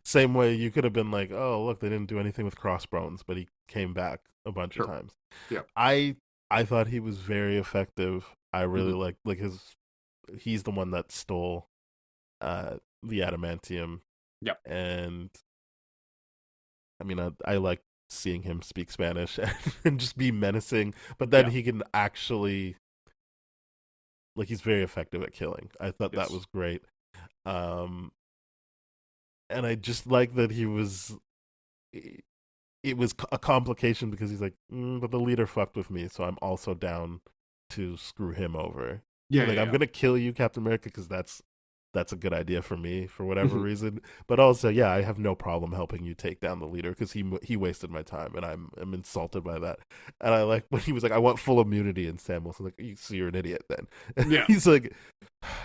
same way you could have been like, oh look, they didn't do anything with Crossbones, but he came back a bunch of Sure. times. Yeah. I I thought he was very effective. I really Mhm. like his. He's the one that stole the adamantium, Yeah. and I mean I like seeing him speak Spanish and just be menacing, but then Yeah. he can actually like he's very effective at killing. I thought that Yes. was great. Um and I just like that he was it was a complication because he's like, but the leader fucked with me, so I'm also down to screw him over. Yeah. He's like, Yeah. I'm Yeah. gonna kill you, Captain America, because that's a good idea for me for whatever Mhm. reason. But also, yeah, I have no problem helping you take down the leader because he wasted my time, and I'm insulted by that. And I like when he was like, I want full immunity, and Sam was like, so you're an idiot then. And Yeah. he's like,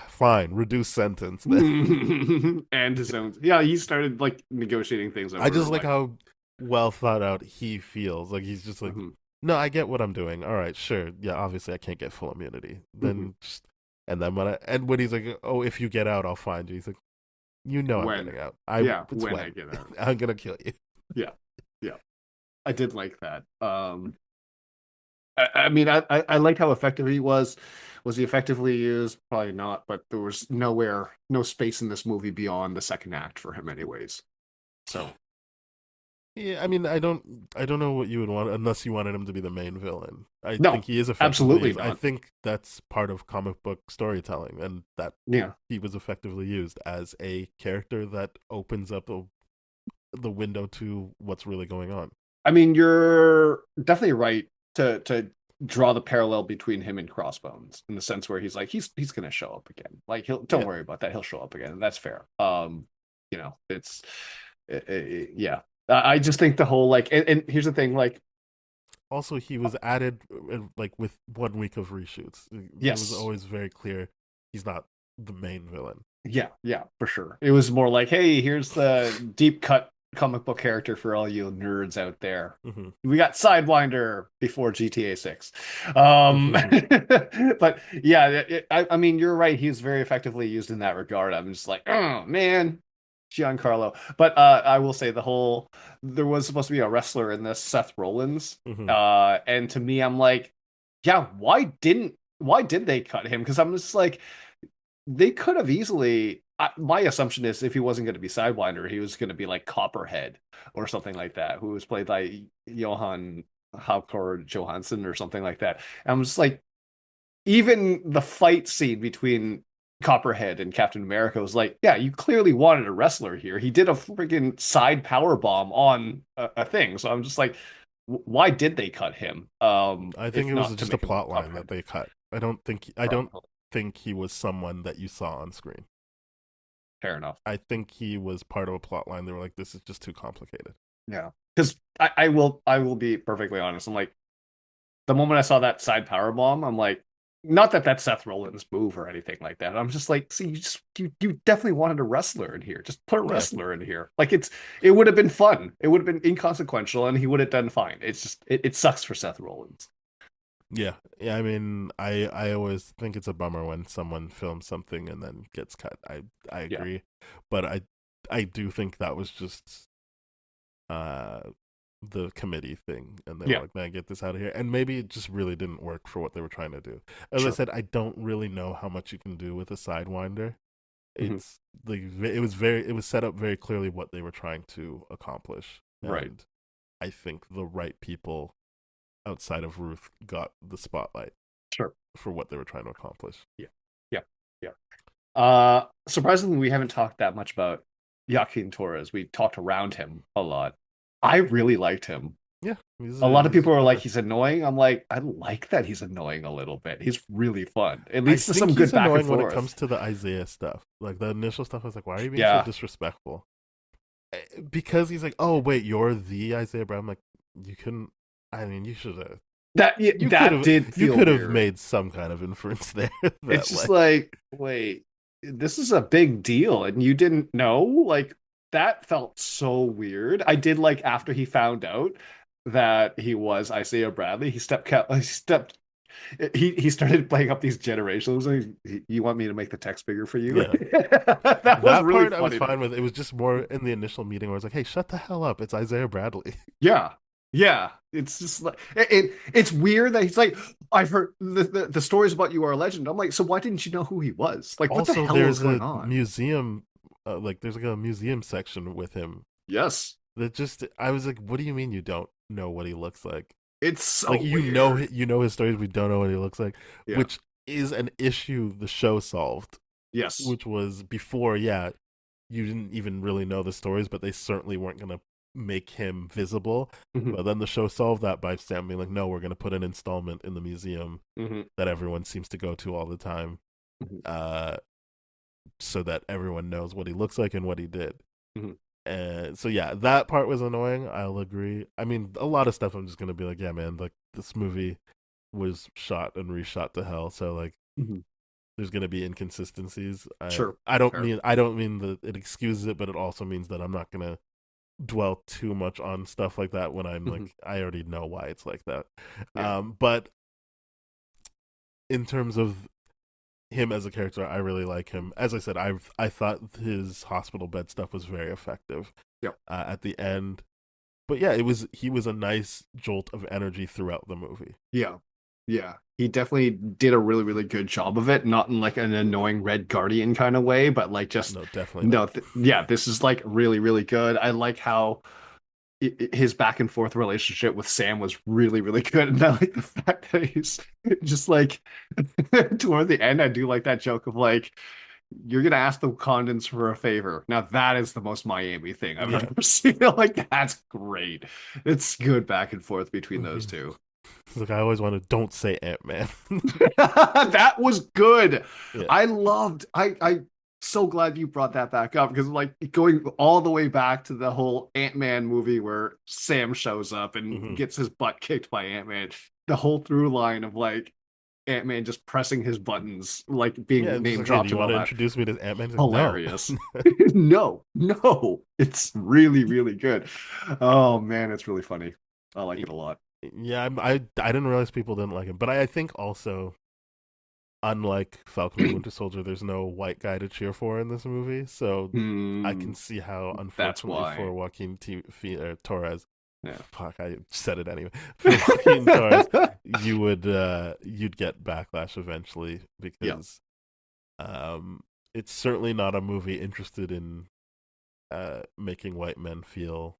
fine, reduce sentence then. And his own. Yeah, he started like negotiating things I over just like like. how well thought out he feels. Like he's just like, Mhm, no, I get what I'm doing. All right, sure. Yeah, obviously I can't get full immunity. mhm. Then just and then when he's like, oh, if you get out, I'll find you. He's like, you know, I'm When? getting out. Yeah, It's when I when get out. I'm gonna kill you. Yeah. Yeah. I did like that. I mean, I liked how effective he was. Was he effectively used? Probably not, but there was no space in this movie beyond the second act for him, anyways. So, Yeah, I mean, I don't know what you would want unless you wanted him to be the main villain. I no, think he is effectively absolutely used. I not. think that's part of comic book storytelling, and that Yeah. he was effectively used as a character that opens up the window to what's really going on. I mean, you're definitely right to draw the parallel between him and Crossbones in the sense where he's like he's gonna show up again. Like he'll don't Yeah. worry about that. He'll show up again. And that's fair. It's yeah. I just think the whole like and here's the thing like Also, he was added like with 1 week of reshoots. It was yes. always very clear he's not the main villain. Yeah, yeah, for sure. It was more like, hey, here's the deep cut comic book character for all you nerds out there. Hmm. We got Sidewinder before GTA 6. Hmm. But yeah, I mean, you're right. He's very effectively used in that regard. I'm just like, oh man, Giancarlo. But I will say there was supposed to be a wrestler in this, Seth Rollins. Hmm. And to me, I'm like, yeah, why did they cut him? Because I'm just like, they could have easily. My assumption is if he wasn't going to be Sidewinder, he was going to be like Copperhead or something like that, who was played by Johan Haukor Johansson or something like that. And I'm just like, even the fight scene between Copperhead and Captain America was like, yeah, you clearly wanted a wrestler here. He did a freaking side power bomb on a thing. So I'm just like, why did they cut him? I think If it was not to just a make him plot line that Copperhead. they cut. I don't think he was someone that you saw on screen. Fair enough. I think he was part of a plot line. They were like, this is just too complicated. Yeah, because I will be perfectly honest. I'm like the moment I saw that side power bomb, I'm like, not that that's Seth Rollins' move or anything like that. I'm just like, see, you definitely wanted a wrestler in here. Just put a Yeah. wrestler in here. Like it would have been fun. It would have been inconsequential, and he would have done fine. It's just it sucks for Seth Rollins. Yeah. Yeah. I mean, I always think it's a bummer when someone films something and then gets cut. I Yeah, agree. But I do think that was just uh the committee thing, and they were yeah, like, man, get this out of here. And maybe it just really didn't work for what they were trying to do. As I sure. said, I don't really know how much you can do with a sidewinder. Hmm. It's like it was set up very clearly what they were trying to accomplish, Right. and I think the right people outside of Ruth got the spotlight Sure. for what they were trying to accomplish. Yeah. Yeah. Yeah. Surprisingly, we haven't talked that much about Joaquin Torres. We talked around him a lot. I really liked him. Yeah, A lot of he's people are like, better. he's annoying. I'm like, I like that he's annoying a little bit. He's really fun. It I leads to think some he's good back and annoying when it comes forth. to the Isaiah stuff. Like the initial stuff, I was like, why are you being so Yeah. disrespectful? Because he's like, oh wait, you're the Isaiah Brown. I'm like, you couldn't. I mean, you should have. You could that have did you feel could have weird. made some kind of inference there It's that just like like, wait, this is a big deal, and you didn't know? Like, that felt so weird. I did like after he found out that he was Isaiah Bradley, he started playing up these generations. You want me to make the text bigger for you? yeah. That was That really part I was funny to me. fine with. It was just more in the initial meeting where I was like, "Hey, shut the hell up! It's Isaiah Bradley." Yeah. Yeah. It's just like it's weird that he's like, I've heard the stories about you are a legend. I'm like, so why didn't you know who he was? Like, what the Also, hell was there's going a on? museum, like there's like a museum section with him. Yes. That just I was like, "What do you mean you don't know what he looks like?" It's so Like weird. you know his stories, we don't know what he looks like, Yeah. which is an issue the show solved, Yes. which was before, yeah, you didn't even really know the stories, but they certainly weren't gonna make him visible. Hmm. But then the show solved that by Sam being like, no, we're gonna put an installment in the museum Hmm. that everyone seems to go to all the time, Hmm. uh, so that everyone knows what he looks like and what he did. Hmm. And so yeah, that part was annoying. I'll agree. I mean, a lot of stuff I'm just gonna be like, yeah, man, like this movie was shot and reshot to hell, so like Hmm. there's gonna be inconsistencies. Sure. Fair. I don't mean that it excuses it, but it also means that I'm not gonna dwell too much on stuff like that when I'm Hmm. like I already know why it's like that. Yeah. But in terms of him as a character, I really like him. As I said, I thought his hospital bed stuff was very effective Yep. at the end. But yeah, he was a nice jolt of energy throughout the movie. Yeah. Yeah. He definitely did a really, really good job of it. Not in like an annoying Red Guardian kind of way, but like just No, definitely no, not. yeah, this is like really, really good. I like how his back and forth relationship with Sam was really, really good. And I like the fact that he's just like toward the end, I do like that joke of like, you're gonna ask the Condons for a favor. Now that is the most Miami thing I've Yeah. ever seen. Like that's great. It's good back and forth between those Mhm. two. Like I always wanted, don't say Ant Man. That was good. Yeah. I so glad you brought that back up because like going all the way back to the whole Ant-Man movie where Sam shows up and Hmm. gets his butt kicked by Ant-Man. The whole through line of like Ant-Man just pressing his buttons, like Yeah, being it's just name like, hey, do dropped you and want all to that. introduce me to Ant Man? He's like, no. Hilarious. No, no. It's really, really good. Oh man, it's really funny. I like it a lot. Yeah, I didn't realize people didn't like him, but I think also, unlike Falcon and the Winter Soldier, there's no white guy to cheer for in this movie, so I Hmm, can see how, that's unfortunately for why. Torres, Yeah. fuck, I said it anyway. For Joaquin Torres, you'd get backlash eventually Yeah. because it's certainly not a movie interested in making white men feel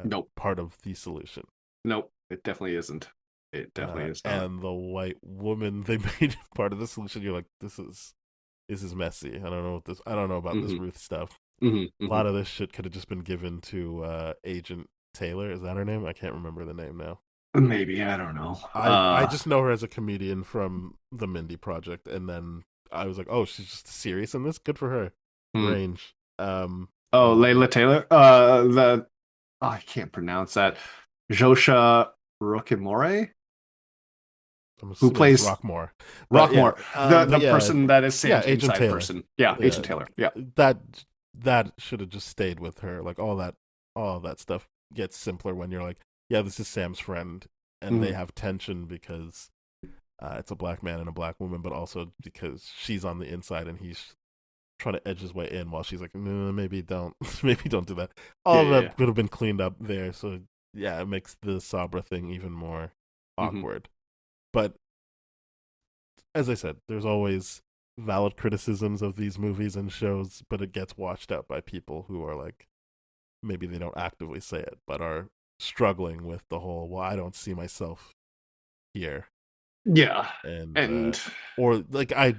Nope. part of the solution. Nope. It definitely isn't. It definitely is not. And the white woman they made part of the solution. You're like, this is messy. I don't know about this Hmm. Ruth stuff. Hmm. A Hmm. lot of this shit could have just been given to Agent Taylor. Is that her name? I can't remember the name now. Maybe, I don't know. I just know her as a comedian from the Mindy Project, and then I was like, oh, she's just serious in this. Good for her. hmm. Range. Oh, And Layla Taylor. I can't pronounce that. Josha Rokimore, I'm who assuming it's plays Rockmore, but yeah, Rockmore, the but the yeah, person that is yeah, Sam's Agent inside Taylor. person. Yeah, Yeah, Agent Taylor. Yeah. that that should have just stayed with her. Like all that stuff gets simpler when you're like, yeah, this is Sam's friend, and they Hmm. have tension because it's a black man and a black woman, but also because she's on the inside and he's trying to edge his way in while she's like, no, maybe don't, maybe don't do that. Yeah, All of yeah, yeah. that could have been cleaned up there. So yeah, it makes the Sabra thing even more Hmm. awkward. But as I said, there's always valid criticisms of these movies and shows, but it gets watched out by people who are like, maybe they don't actively say it, but are struggling with the whole, well, I don't see myself here. Yeah. And, And or like, I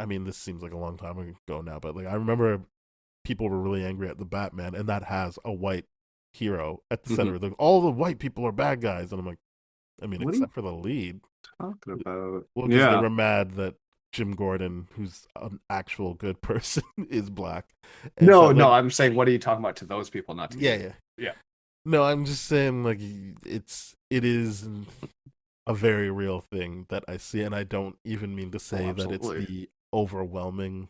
mean, this seems like a long time ago now, but like, I remember people were really angry at the Batman, and that has a white hero at the mhm. center. Like, all the white people are bad guys. And I'm like, I mean, What are you except for the lead. talking about? Well, because they Yeah. were mad that Jim Gordon, who's an actual good person, is black, and so No, no, like, I'm saying what are you talking about to those people, not to yeah, me. yeah. Yeah. No, I'm just saying, like, it is a very real thing that I see, and I don't even mean to Oh, say that it's absolutely. the overwhelming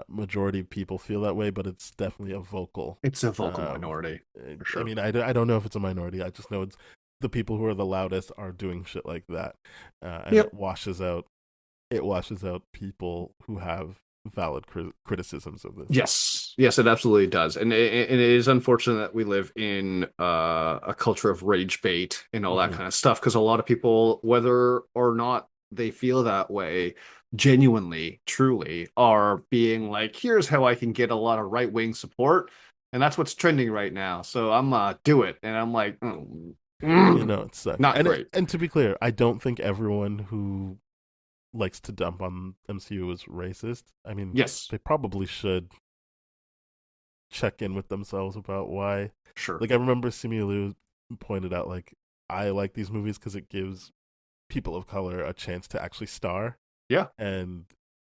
majority of people feel that way, but it's definitely a vocal. It's a vocal Um, minority for I sure. mean, I don't know if it's a minority. I just know it's the people who are the loudest are doing shit like that, and Yep. it washes out people who have valid criticisms of this. Yes, it absolutely does, and it is unfortunate that we live in a culture of rage bait and all that Hmm. kind of stuff. Because a lot of people, whether or not they feel that way, genuinely, truly, are being like, "Here's how I can get a lot of right wing support," and that's what's trending right now. So I'm do it, and I'm like, It sucks. not And great. and to be clear, I don't think everyone who likes to dump on MCU is racist. I mean, Yes, they probably should check in with themselves about why. sure. Like, I remember Simu pointed out, like, I like these movies because it gives people of color a chance to actually star Yeah. and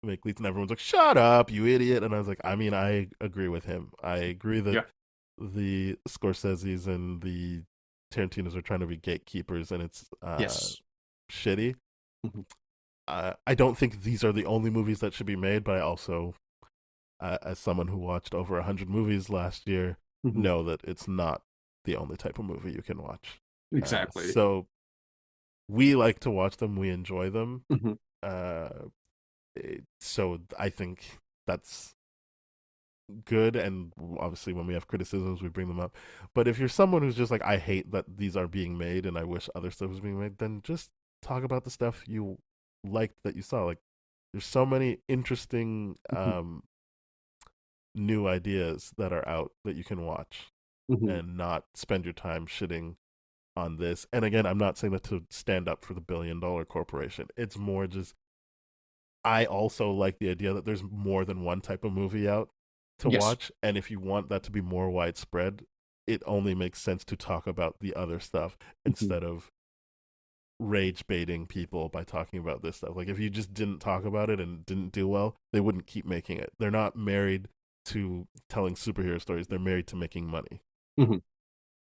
make leads, and everyone's like, "Shut up, you idiot!" And I was like, I mean, I agree with him. I agree that Yeah. the Scorseses and the Tarantinos are trying to be gatekeepers, and it's Yes. shitty. Mhm. I don't think these are the only movies that should be made, but I also, as someone who watched over 100 movies last year, Mhm. know that it's not the only type of movie you can watch. Exactly. So we like to watch them, we enjoy them. Mhm. Uh, so I think that's good, and obviously when we have criticisms we bring them up. But if you're someone who's just like, I hate that these are being made and I wish other stuff was being made, then just talk about the stuff you liked that you saw. Like, there's so many interesting Mhm. new ideas that are out that you can watch, Mhm. and not spend your time shitting on this. And again, I'm not saying that to stand up for the billion-dollar corporation. It's more just, I also like the idea that there's more than one type of movie out to Yes. watch, and if you want that to be more widespread, it only makes sense to talk about the other stuff Mhm. instead of rage baiting people by talking about this stuff. Like, if you just didn't talk about it and didn't do well, they wouldn't keep making it. They're not married to telling superhero stories. They're married to making money. Mhm.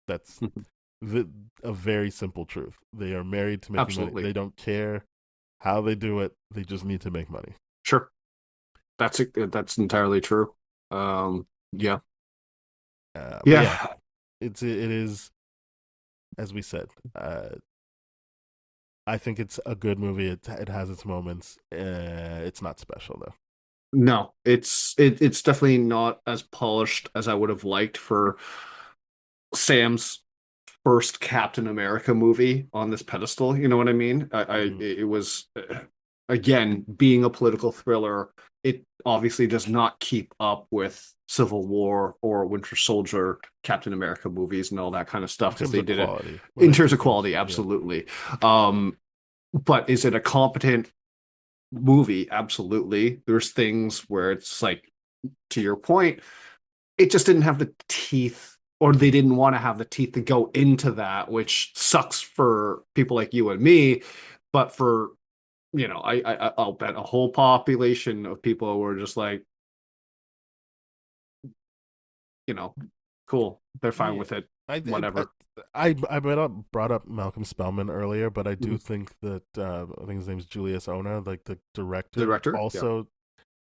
That's Mhm. the, a very simple truth. They are married to making money. Absolutely. They don't care how they do it. They just need to make money. Sure. That's entirely true. Yeah. But yeah, Yeah. it is, as we said. I think it's a good movie. It has its moments. It's not special though. No, it's definitely not as polished as I would have liked for Sam's first Captain America movie on this pedestal. You know what I mean? Hmm. It was again being a political thriller. It obviously does not keep up with Civil War or Winter Soldier, Captain America movies, and all that kind of In stuff because terms they of did it quality, but in I terms of think quality. yeah. Absolutely. But is it a competent movie? Absolutely. There's things where it's like, to your point, it just didn't have the teeth, or they didn't want to have the teeth to go into that, which sucks for people like you and me. But for, I'll bet a whole population of people were just like, you know, cool, they're fine Yeah, with it, I I whatever. I brought up Malcolm Spellman earlier, but I do Mhm. think that I think his name's Julius Ona, like the The director, director, yeah. also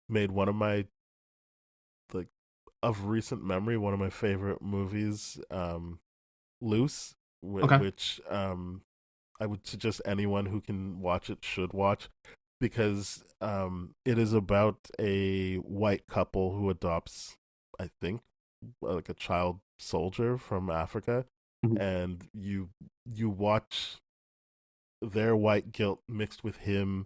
made one of my, like, of recent memory, one of my favorite movies, Loose, Okay. which I would suggest anyone who can watch it should watch, because it is about a white couple who adopts, I think, like a child soldier from Africa, Mhm. and you watch their white guilt mixed with him.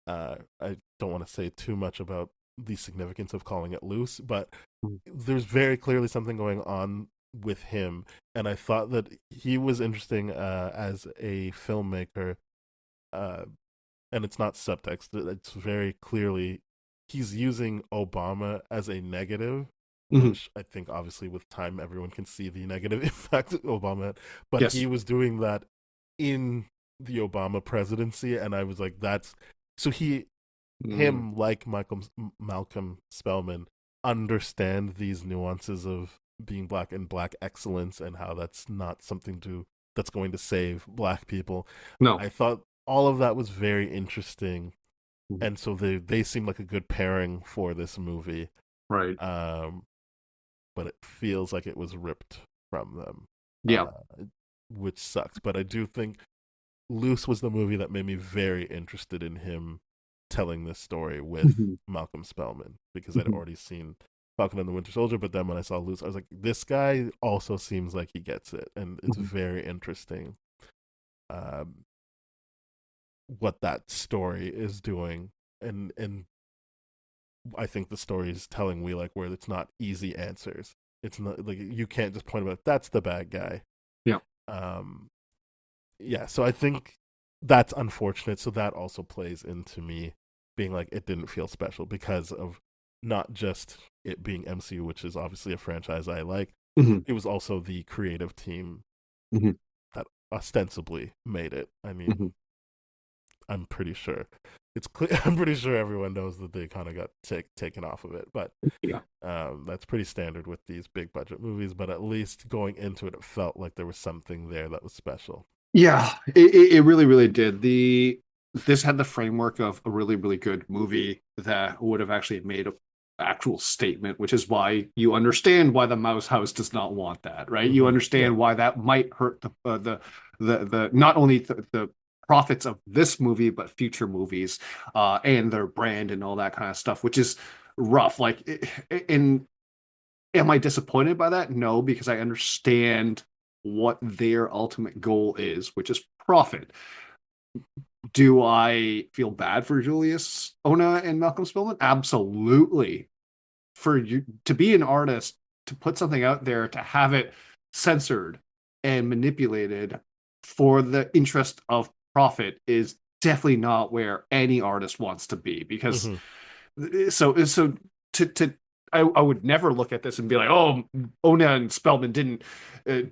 I don't want to say too much about the significance of calling it Loose, but Mhm. there's very clearly something going on with him, and I thought that he was interesting as a filmmaker. Uh, and it's not subtext. It's very clearly he's using Obama as a negative, Mhm. which I think obviously with time everyone can see the negative impact of Obama had. But he Yes. was doing that in the Obama presidency, and I was like, that's so Mm. him, like Malcolm Spellman, understand these nuances of being black and black excellence and how that's not something that's going to save black people. No. I thought all of that was very interesting, Mhm. and so they seemed like a good pairing for this movie. Right. But it feels like it was ripped from them, Yeah. which sucks. But I do think Loose was the movie that made me very interested in him telling this story with Mhm. Malcolm Spellman, because I'd Mhm. already seen Falcon and the Winter Soldier, but then when I saw Loose, I was like, this guy also seems like he gets it, and it's Mhm. very interesting um, what that story is doing, and I think the story is telling we like where it's not easy answers. It's not like you can't just point out that's the bad guy. Yeah. Um, yeah, so I think that's unfortunate. So that also plays into me being like it didn't feel special because of not just it being MCU, which is obviously a franchise I like. Mhm. It was also the creative team Mhm. that ostensibly made it. I mean, Mhm. I'm pretty sure it's clear. I'm pretty sure everyone knows that they kind of got taken off of it, but Yeah. that's pretty standard with these big budget movies. But at least going into it, it felt like there was something there that was special. Yeah, it really, really did. This had the framework of a really, really good movie that would have actually made an actual statement, which is why you understand why the Mouse House does not want that, right? You Yeah. understand why that might hurt the not only the profits of this movie but future movies, and their brand and all that kind of stuff, which is rough. And am I disappointed by that? No, because I understand what their ultimate goal is, which is profit. Do I feel bad for Julius Ona and Malcolm Spillman? Absolutely. For you to be an artist, to put something out there, to have it censored and manipulated for the interest of profit is definitely not where any artist wants to be. Because Hmm. so to I would never look at this and be like, oh, Ona and Spellman didn't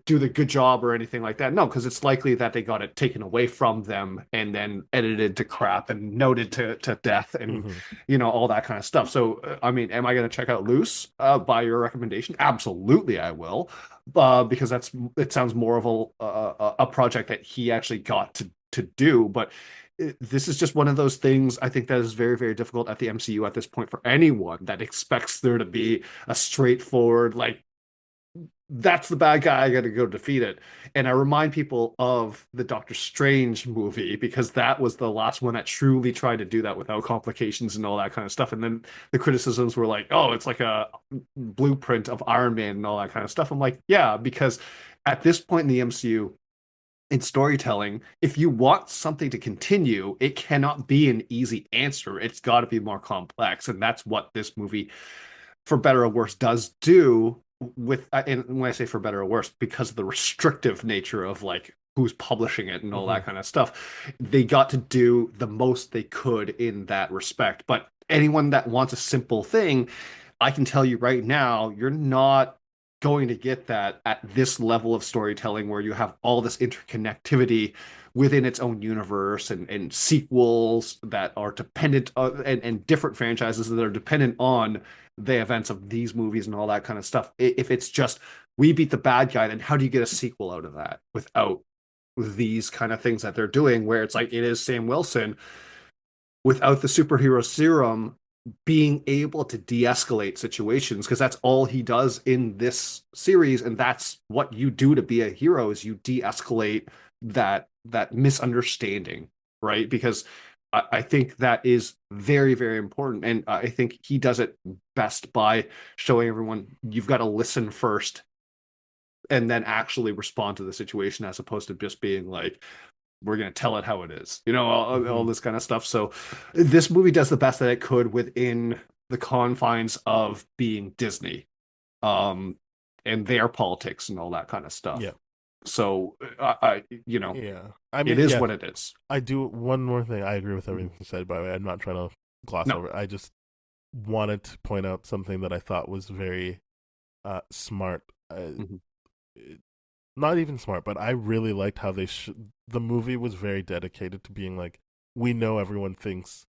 do the good job or anything like that. No, because it's likely that they got it taken away from them and then edited to crap and noted to death and Hmm. all that kind of stuff. So I mean, am I going to check out Loose by your recommendation? Absolutely, I will, because it sounds more of a project that he actually got to do, but this is just one of those things I think that is very, very difficult at the MCU at this point for anyone that expects there to be a straightforward, like, that's the bad guy, I got to go defeat it. And I remind people of the Doctor Strange movie because that was the last one that truly tried to do that without complications and all that kind of stuff. And then the criticisms were like, oh, it's like a blueprint of Iron Man and all that kind of stuff. I'm like, yeah, because at this point in the MCU, in storytelling, if you want something to continue, it cannot be an easy answer. It's got to be more complex. And that's what this movie, for better or worse, does do with, and when I say for better or worse, because of the restrictive nature of like who's publishing it and all Hmm. that kind of stuff, they got to do the most they could in that respect. But anyone that wants a simple thing, I can tell you right now, you're not going to get that at this level of storytelling where you have all this interconnectivity within its own universe and sequels that are dependent and different franchises that are dependent on the events of these movies and all that kind of stuff. If it's just we beat the bad guy, then how do you get a sequel out of that without these kind of things that they're doing where it's like it is Sam Wilson without the superhero serum being able to de-escalate situations because that's all he does in this series and that's what you do to be a hero is you de-escalate that misunderstanding, right? Because I think that is very, very important and I think he does it best by showing everyone you've got to listen first and then actually respond to the situation as opposed to just being like we're going to tell it how it is, all Hmm. this kind of stuff. So this movie does the best that it could within the confines of being Disney, um, and their politics and all that kind of Yeah. stuff. So Yeah. I it mean, is yeah. what it is. I do one more thing. I agree with everything you said. By the way, I'm not trying to gloss No. over it. I just wanted to point out something that I thought was very smart. Mhm. Not even smart, but I really liked how the movie was very dedicated to being like, we know everyone thinks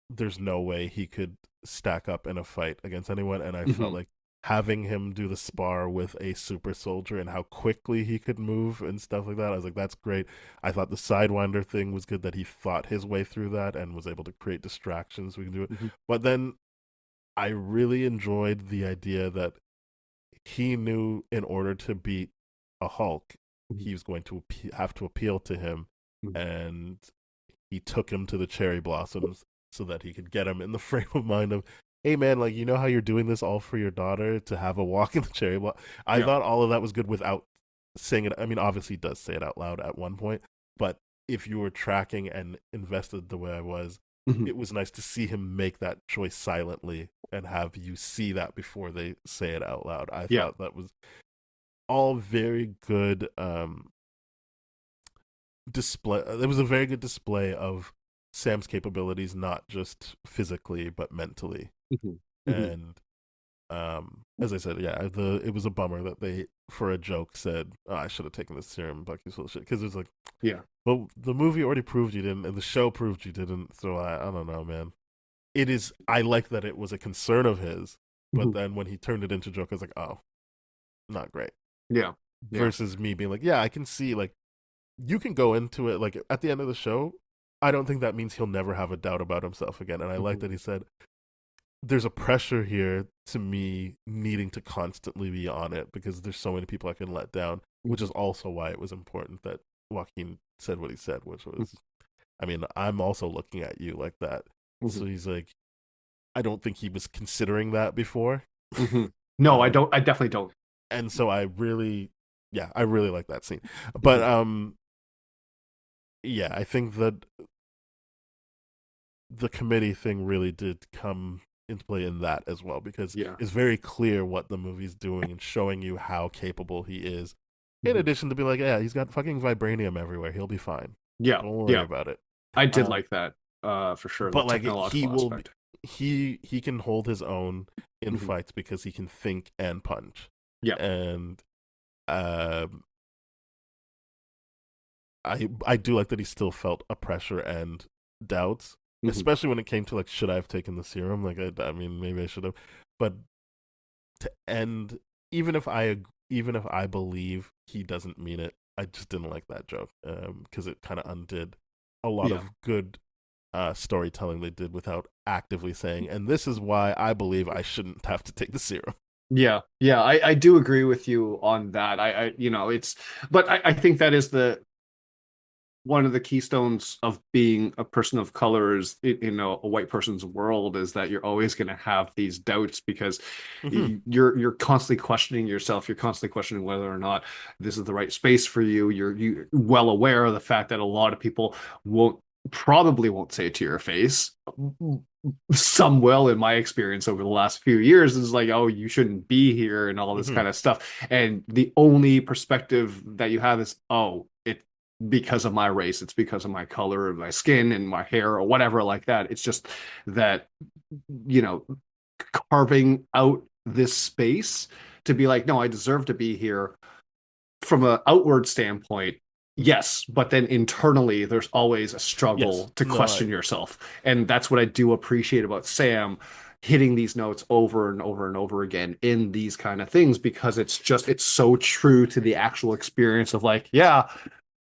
there's no way he could stack up in a fight against anyone, and I felt Mhm. like having him do the spar with a super soldier and how quickly he could move and stuff like that. I was like, that's great. I thought the Sidewinder thing was good that he fought his way through that and was able to create distractions. We can do it. Mhm. But then I really enjoyed the idea that he knew in order to beat a Hulk, Mhm. he was going to have to appeal to him, Mhm. and he took him to the cherry blossoms so that he could get him in the frame of mind of, hey man, like you know how you're doing this all for your daughter to have a walk in the cherry blossom. I Yeah. thought all of that was good without saying it. I mean, obviously, he does say it out loud at one point, but if you were tracking and invested the way I was, Mhm. it was nice to see him make that choice silently and have you see that before they say it out loud. I Yeah. thought that was all very good display. It was a very good display of Sam's capabilities, not just physically but mentally. Mhm. Mhm. And as I said, yeah, it was a bummer that they, for a joke, said, oh, "I should have taken this serum, Bucky's full of shit," because it's like, Yeah. well, the movie already proved you didn't, and the show proved you didn't. So I don't know, man. It is. I like that it was a concern of his, but Mhm. then when he turned it into a joke, I was like, oh, not great. Yeah. Yeah. Versus me being like, yeah, I can see like you can go into it like at the end of the show. I don't think that means he'll never have a doubt about himself again. And I like Mhm. that he said, there's a pressure here to me needing to constantly be on it because there's so many people I can let down, which is Mhm. also why it was important that Joaquin said what he said, which was, Mhm. I mean, I'm also looking at you like that. So Mhm. he's like, I don't think he was considering that before. Mhm. No, I um, don't. I definitely don't. and so I really, yeah, I really like that scene. But Mhm. yeah, I think that the committee thing really did come into play in that as well because Yeah. it's very clear what the movie's doing and showing you how capable he is. In Mhm. addition to be like, yeah, he's got fucking vibranium everywhere. He'll be fine. Yeah. Don't worry Yeah. about it. I did Um, like that. For sure, the but like he technological will, aspect. he can hold his own in Mhm. fights because he can think and punch, Yeah. and um, I do like that he still felt a pressure and doubts, Mhm. especially when it came to like, should I have taken the serum? Like, I mean, maybe I should have, but to end, even if even if I believe he doesn't mean it, I just didn't like that joke because it kind of undid a lot Yeah. of good storytelling they did without actively saying, and this is why I believe I shouldn't have to take the serum. Yeah, yeah, I do agree with you on that. It's, but I think that is the one of the keystones of being a person of color is, a white person's world is that you're always going to have these doubts because Mm-hmm. you're constantly questioning yourself. You're constantly questioning whether or not this is the right space for you. You well aware of the fact that a lot of people won't probably won't say it to your face. Some will, in my experience over the last few years, is like, oh, you shouldn't be here and all this Mm-hmm. kind of stuff. And the only perspective that you have is, oh, it's because of my race, it's because of my color of my skin and my hair or whatever like that. It's just that, you know, carving out this space to be like, no, I deserve to be here from an outward standpoint. Yes, but then internally, there's always a Yes. struggle to No. question yourself. And that's what I do appreciate about Sam hitting these notes over and over and over again in these kind of things because it's so true to the actual experience of like, yeah,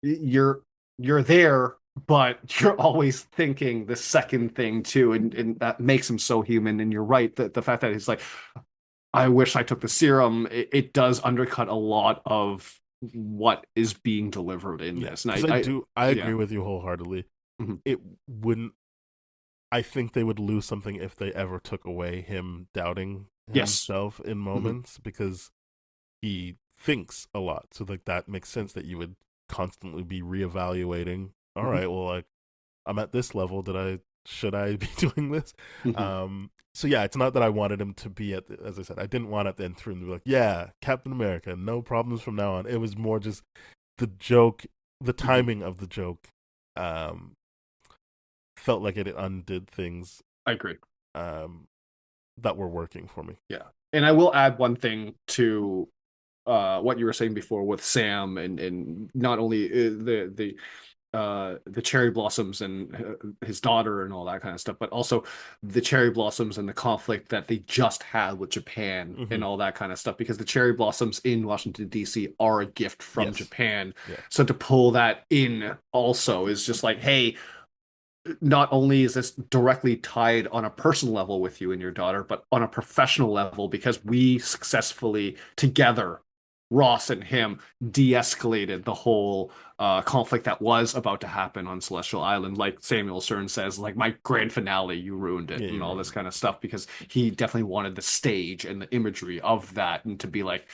you're you're there, but you're always thinking the second thing too, and that makes him so human. And you're right that the fact that he's like, I wish I took the serum, it does undercut a lot of what is being delivered in Yeah, this. And because I yeah. agree with you wholeheartedly. Mhm. It wouldn't. I think they would lose something if they ever took away him doubting Yes. himself in Mhm. moments because he thinks a lot. So like that makes sense that you would constantly be reevaluating. All Mhm. right, well, like I'm at this level. Should I be doing this? Mhm. So yeah, it's not that I wanted him to be as I said, I didn't want at the end for him to be like, yeah, Captain America, no problems from now on. It was more just the joke, the Mhm. timing of the joke, um, felt like it undid things I agree. um, that were working for me. Yeah. And I will add one thing to what you were saying before with Sam and not only the the cherry blossoms and his daughter and all that kind of stuff, but also the cherry blossoms and the conflict that they just had with Japan and Hmm. all that kind of stuff, because the cherry blossoms in Washington D.C. are a gift from Yes. Japan. Yeah. So to pull that in also is just like, hey, not only is this directly tied on a personal level with you and your daughter, but on a professional level, because we successfully together, Ross and him, de-escalated the whole conflict that was about to happen on Celestial Island. Like Samuel Stern says, like my grand finale, you ruined it, Yeah, and you're all right. this kind of stuff, because he definitely wanted the stage and the imagery of that, and to be like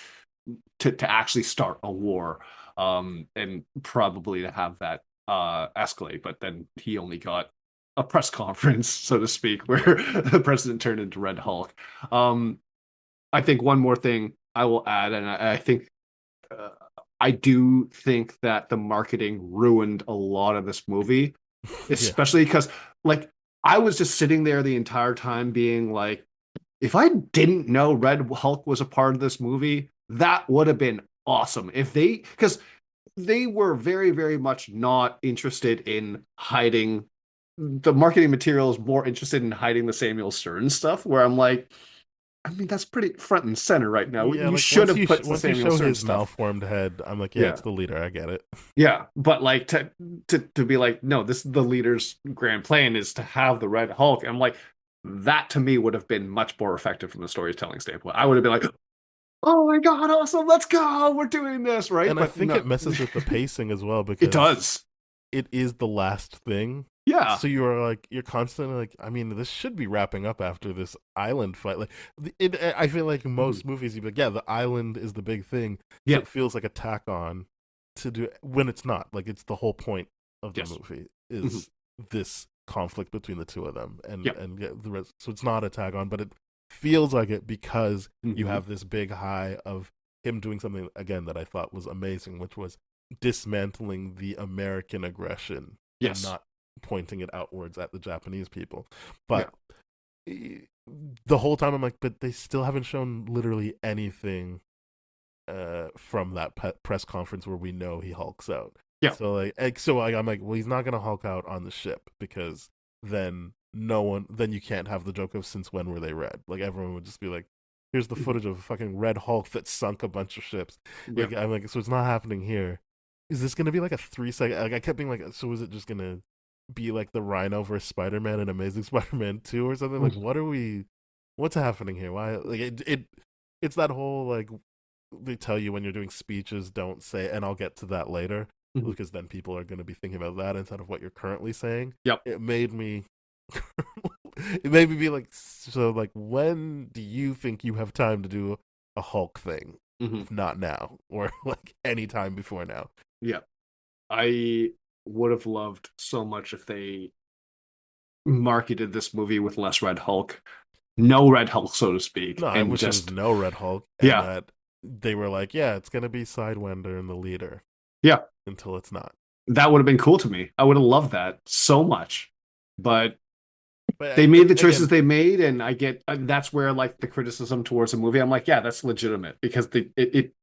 to actually start a war, and probably to have that escalate. But then he only got a press conference, so to speak, where Yeah. the president turned into Red Hulk. Um, I think one more thing I will add, and I think uh, I do think that the marketing ruined a lot of this movie, Yeah. especially because like I was just sitting there the entire time being like, if I didn't know Red Hulk was a part of this movie, that would have been awesome. If they, because they were very, very much not interested in hiding the marketing materials, more interested in hiding the Samuel Stern stuff, where I'm like, I mean, that's pretty front and center right now. Yeah, You like should have put the once you Samuel show Stern his stuff. malformed head, I'm like, yeah, Yeah. it's the leader. I get it. Yeah. But like to be like, no, this is the leader's grand plan is to have the Red Hulk. I'm like, that to me would have been much more effective from the storytelling standpoint. I would have been like, oh my God, awesome, let's go. We're doing this, right? And I But think no, it messes with the pacing as well it because does. it is the last thing. Yeah. So you're constantly like, I mean, this should be wrapping up after this island fight. Like, I feel like Mhm. most movies, you'd be like, yeah, the island is the big thing. So Yeah. it feels like a tack on to do when it's not. Like, it's the whole point of the Yes. movie Mhm. is this conflict between the two of them, Yeah. and yeah, the rest. So it's not a tag on, but it feels like it because you Mhm. have this big high of him doing something again that I thought was amazing, which was dismantling the American aggression and Yes. not pointing it outwards at the Japanese people. Yeah. But the whole time I'm like, but they still haven't shown literally anything from that press conference where we know he hulks out. Yeah. I'm like, well, he's not gonna hulk out on the ship because then then you can't have the joke of since when were they red? Like everyone would just be like, here's the Mhm. footage of a fucking Red Hulk that sunk a bunch of ships. Yeah. Like I'm like, so it's not happening here. Is this gonna be like a 3 second? Like I kept being like, so is it just gonna be like the Rhino versus Spider-Man and Amazing Spider-Man 2 or something? Like what's happening here? Why like it's that whole like they tell you when you're doing speeches don't say, and I'll get to that later Mhm. because then people are going to be thinking about that instead of what you're currently saying. Yep. It made me it made me be like, so like when do you think you have time to do a Hulk thing Mhm. if not now or like any time before now? Yeah. I would have loved so much if they marketed this movie with less Red Hulk, no Red Hulk, so to speak, No, I and wish it was just no Red Hulk and yeah, that they were like, yeah, it's going to be Sidewinder and the leader yeah, until it's not. that would have been cool to me. I would have loved that so much, but But they made the choices again, they made, and I get that's where like the criticism towards the movie. I'm like, yeah, that's legitimate because it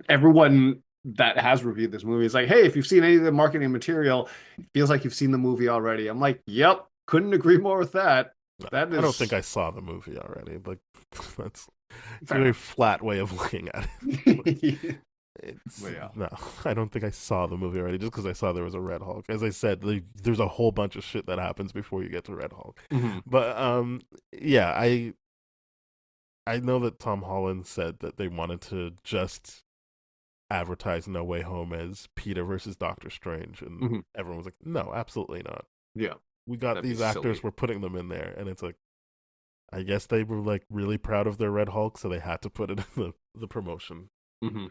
everyone that has reviewed this movie is like, hey, if you've seen any of the marketing material, it feels like you've seen the movie already. I'm like, yep, couldn't agree more with that. no, That I don't think is I saw the movie already. Like that's it's a fair very enough. flat way of looking at it. It's But yeah. no, I don't think I saw the movie already just because I saw there was a Red Hulk. As I said, there's a whole bunch of shit that happens before you get to Red Hulk. Mhm. But yeah, I know that Tom Holland said that they wanted to just advertise No Way Home as Peter versus Doctor Strange, and Mhm. everyone was like, no, absolutely not. Yeah, We got that'd be these actors, silly. we're putting them in there, and it's like I guess they were like really proud of their Red Hulk, so they had to put it in the promotion. Mhm.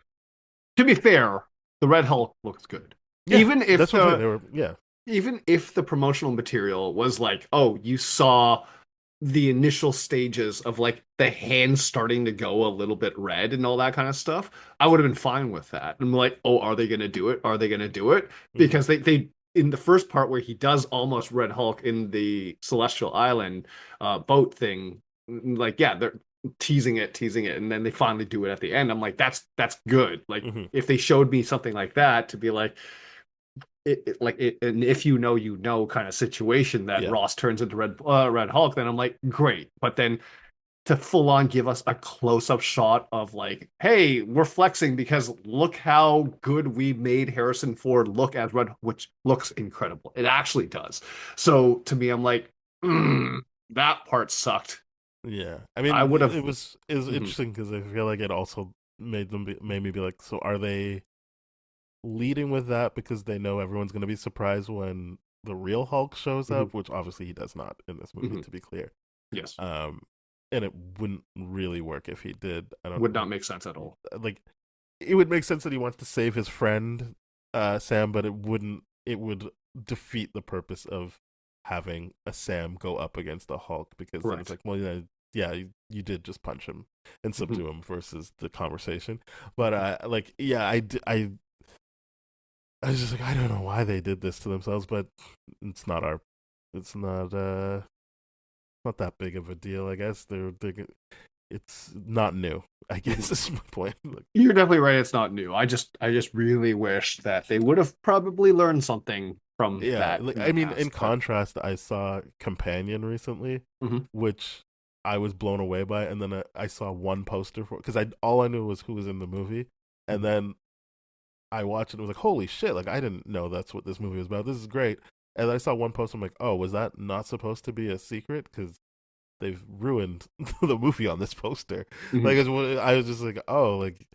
To be fair, the Red Hulk looks good. Yeah, Even if that's what I'm saying. the They were yeah. even if the promotional material was like, oh, you saw the initial stages of like the hand starting to go a little bit red and all that kind of stuff, I would have been fine with that. I'm like, oh, are they gonna do it? Are they gonna do it? Mm-hmm. Because they in the first part where he does almost Red Hulk in the Celestial Island boat thing, like yeah, they're teasing it, and then they finally do it at the end. I'm like, that's good. Like Mm-hmm. if they showed me something like that to be like, an if you know you know kind of situation that Yeah. Ross turns into Red Hulk, then I'm like, great. But then to full on give us a close up shot of like, hey, we're flexing because look how good we made Harrison Ford look as Red, which looks incredible. It actually does. So to me, I'm like, that part sucked. Yeah. I I mean, would have. it was Mhm, interesting because I feel like it also made me be like, so are they leading with that because they know everyone's going to be surprised when the real Hulk shows mhm, up, which obviously he does not in this movie, mhm. to be clear. Yes, Um, and it wouldn't really work if he did. I don't would not like make sense at all. like it would make sense that he wants to save his friend Sam, but it wouldn't. It would defeat the purpose of having a Sam go up against a Hulk because then it's Correct. like, well, yeah, you did just punch him and Mhm. subdue him versus the conversation. But like, yeah, I was just like, I don't know why they did this to themselves, but it's not our, it's not that big of a deal, I guess. It's not new, I Mhm. guess is my point. Like, You're definitely right. It's not new. I just really wish that they would have probably learned something from yeah, that like in the I mean, in past. But contrast, I saw Companion recently, mhm, which I was blown away by, and then I saw one poster for because I all I knew was who was in the movie, and mhm. then I watched it and was like, holy shit! Like I didn't know that's what this movie was about. This is great. And then I saw one poster. I'm like, oh, was that not supposed to be a secret? Because they've ruined the movie on this poster. Mhm. Like I was just like, oh, like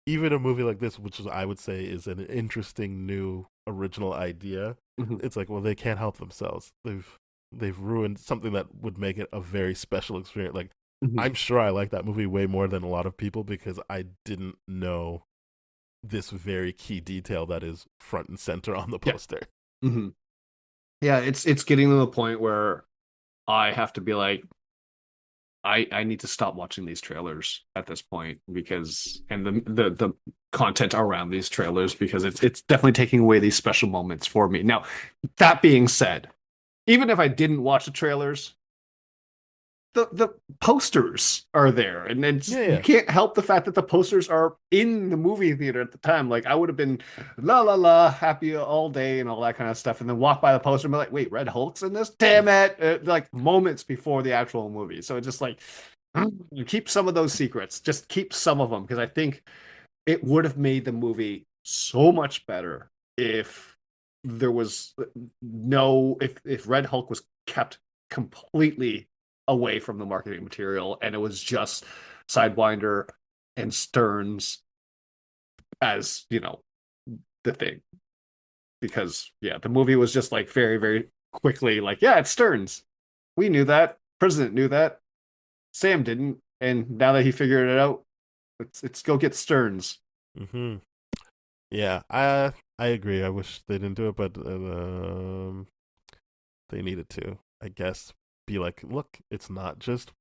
even a movie like this, which is, I would say is an interesting new original idea. Mhm. It's like, well, they can't help themselves. They've ruined something that would make it a very special experience. Like Mhm. I'm sure I like that movie way more than a lot of people because I didn't know this very key detail that is front and center on the Yeah. poster. Mhm. Yeah, it's getting to the point where I have to be like, I need to stop watching these trailers at this point because and the content around these trailers because it's definitely taking away these special moments for me. Now, that being said, even if I didn't watch the trailers, the posters are there, and it's Yeah, you yeah. can't help the fact that the posters are in the movie theater at the time. Like I would have been la la la happy all day and all that kind of stuff, and then walk by the poster and be like, "Wait, Red Hulk's in this? Damn it!" Like moments before the actual movie. So it's just like you keep some of those secrets, just keep some of them because I think it would have made the movie so much better if there was no if Red Hulk was kept completely away from the marketing material and it was just Sidewinder and Stearns as the thing because yeah the movie was just like very very quickly like yeah it's Stearns we knew that President knew that Sam didn't and now that he figured it out let's go get Stearns. Hmm. Yeah, I agree. I wish they didn't do it, but they needed to. I guess be like, look, it's not just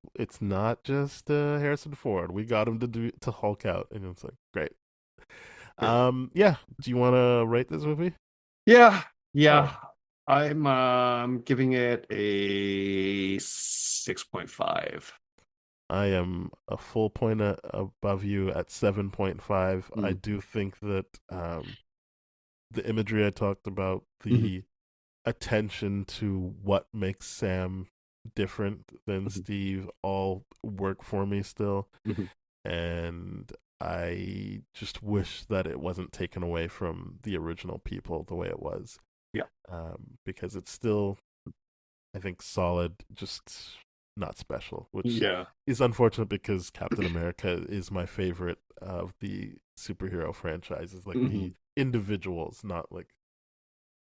Harrison Ford. We got him to Hulk out, and it's like great. Yeah. Do you want to rate this movie? Yeah, All right. yeah. I'm giving it a 6.5. I am a full point above you at 7.5. I Mm. do think that the imagery I talked about, Mhm, the attention to what makes Sam different than mhm, Steve, all work for me still. mhm. And I just wish that it wasn't taken away from the original people the way it was. Yeah. Because it's still, I think, solid, just not special, which Yeah. is unfortunate because Captain America is my favorite of the superhero franchises, like the Mhm. individuals,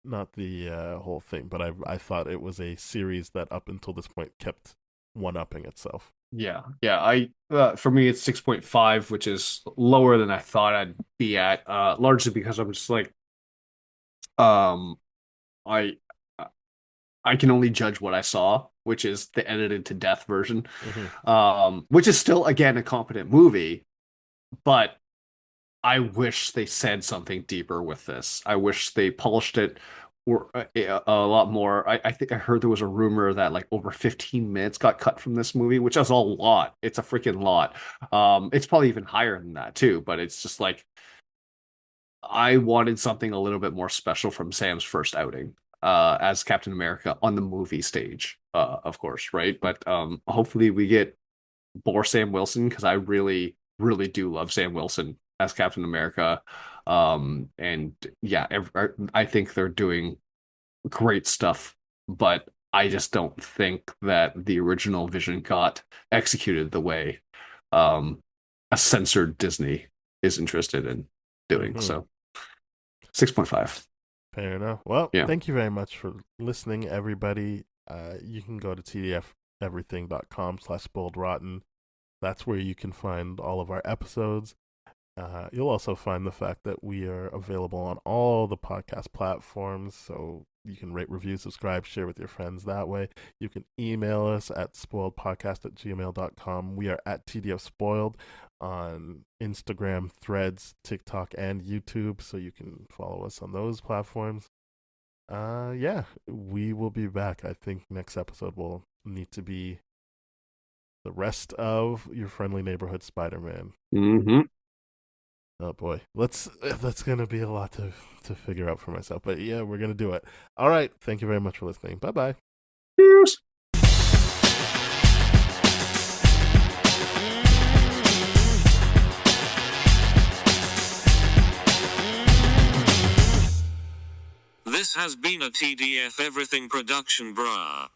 not the whole thing. But I thought it was a series that up until this point kept one upping itself. Yeah. Yeah. I for me it's 6.5, which is lower than I thought I'd be at, largely because I'm just like um I I can only judge what I saw, which is the edited to death version. Hmm. Which is still again a competent movie, but I wish they said something deeper with this. I wish they polished it or a lot more. I think I heard there was a rumor that like over 15 minutes got cut from this movie, which is a lot. It's a freaking lot. It's probably even higher than that too, but it's just like I wanted something a little bit more special from Sam's first outing as Captain America on the movie stage, of course, right? But hopefully we get more Sam Wilson because I really, really do love Sam Wilson as Captain America. And yeah, I think they're doing great stuff, but I just don't think that the original vision got executed the way a censored Disney is interested in doing. Mhm. So 6.5. Fair enough. Well, Yeah. thank you very much for listening, everybody. You can go to tdfeverything.com/spoiledrotten. That's where you can find all of our episodes. You'll also find the fact that we are available on all the podcast platforms, so you can rate, review, subscribe, share with your friends that way. You can email us at spoiledpodcast@gmail.com. We are at TDFSpoiled on Instagram, Threads, TikTok, and YouTube, so you can follow us on those platforms. Yeah, we will be back. I think next episode will need to be the rest of Your Friendly Neighborhood Spider-Man. Mm-hmm. Oh boy, that's gonna be a lot to figure out for myself, but yeah, we're gonna do it. All right, thank you very much for listening. Bye bye. Cheers. This has been a TDF Everything production, brah.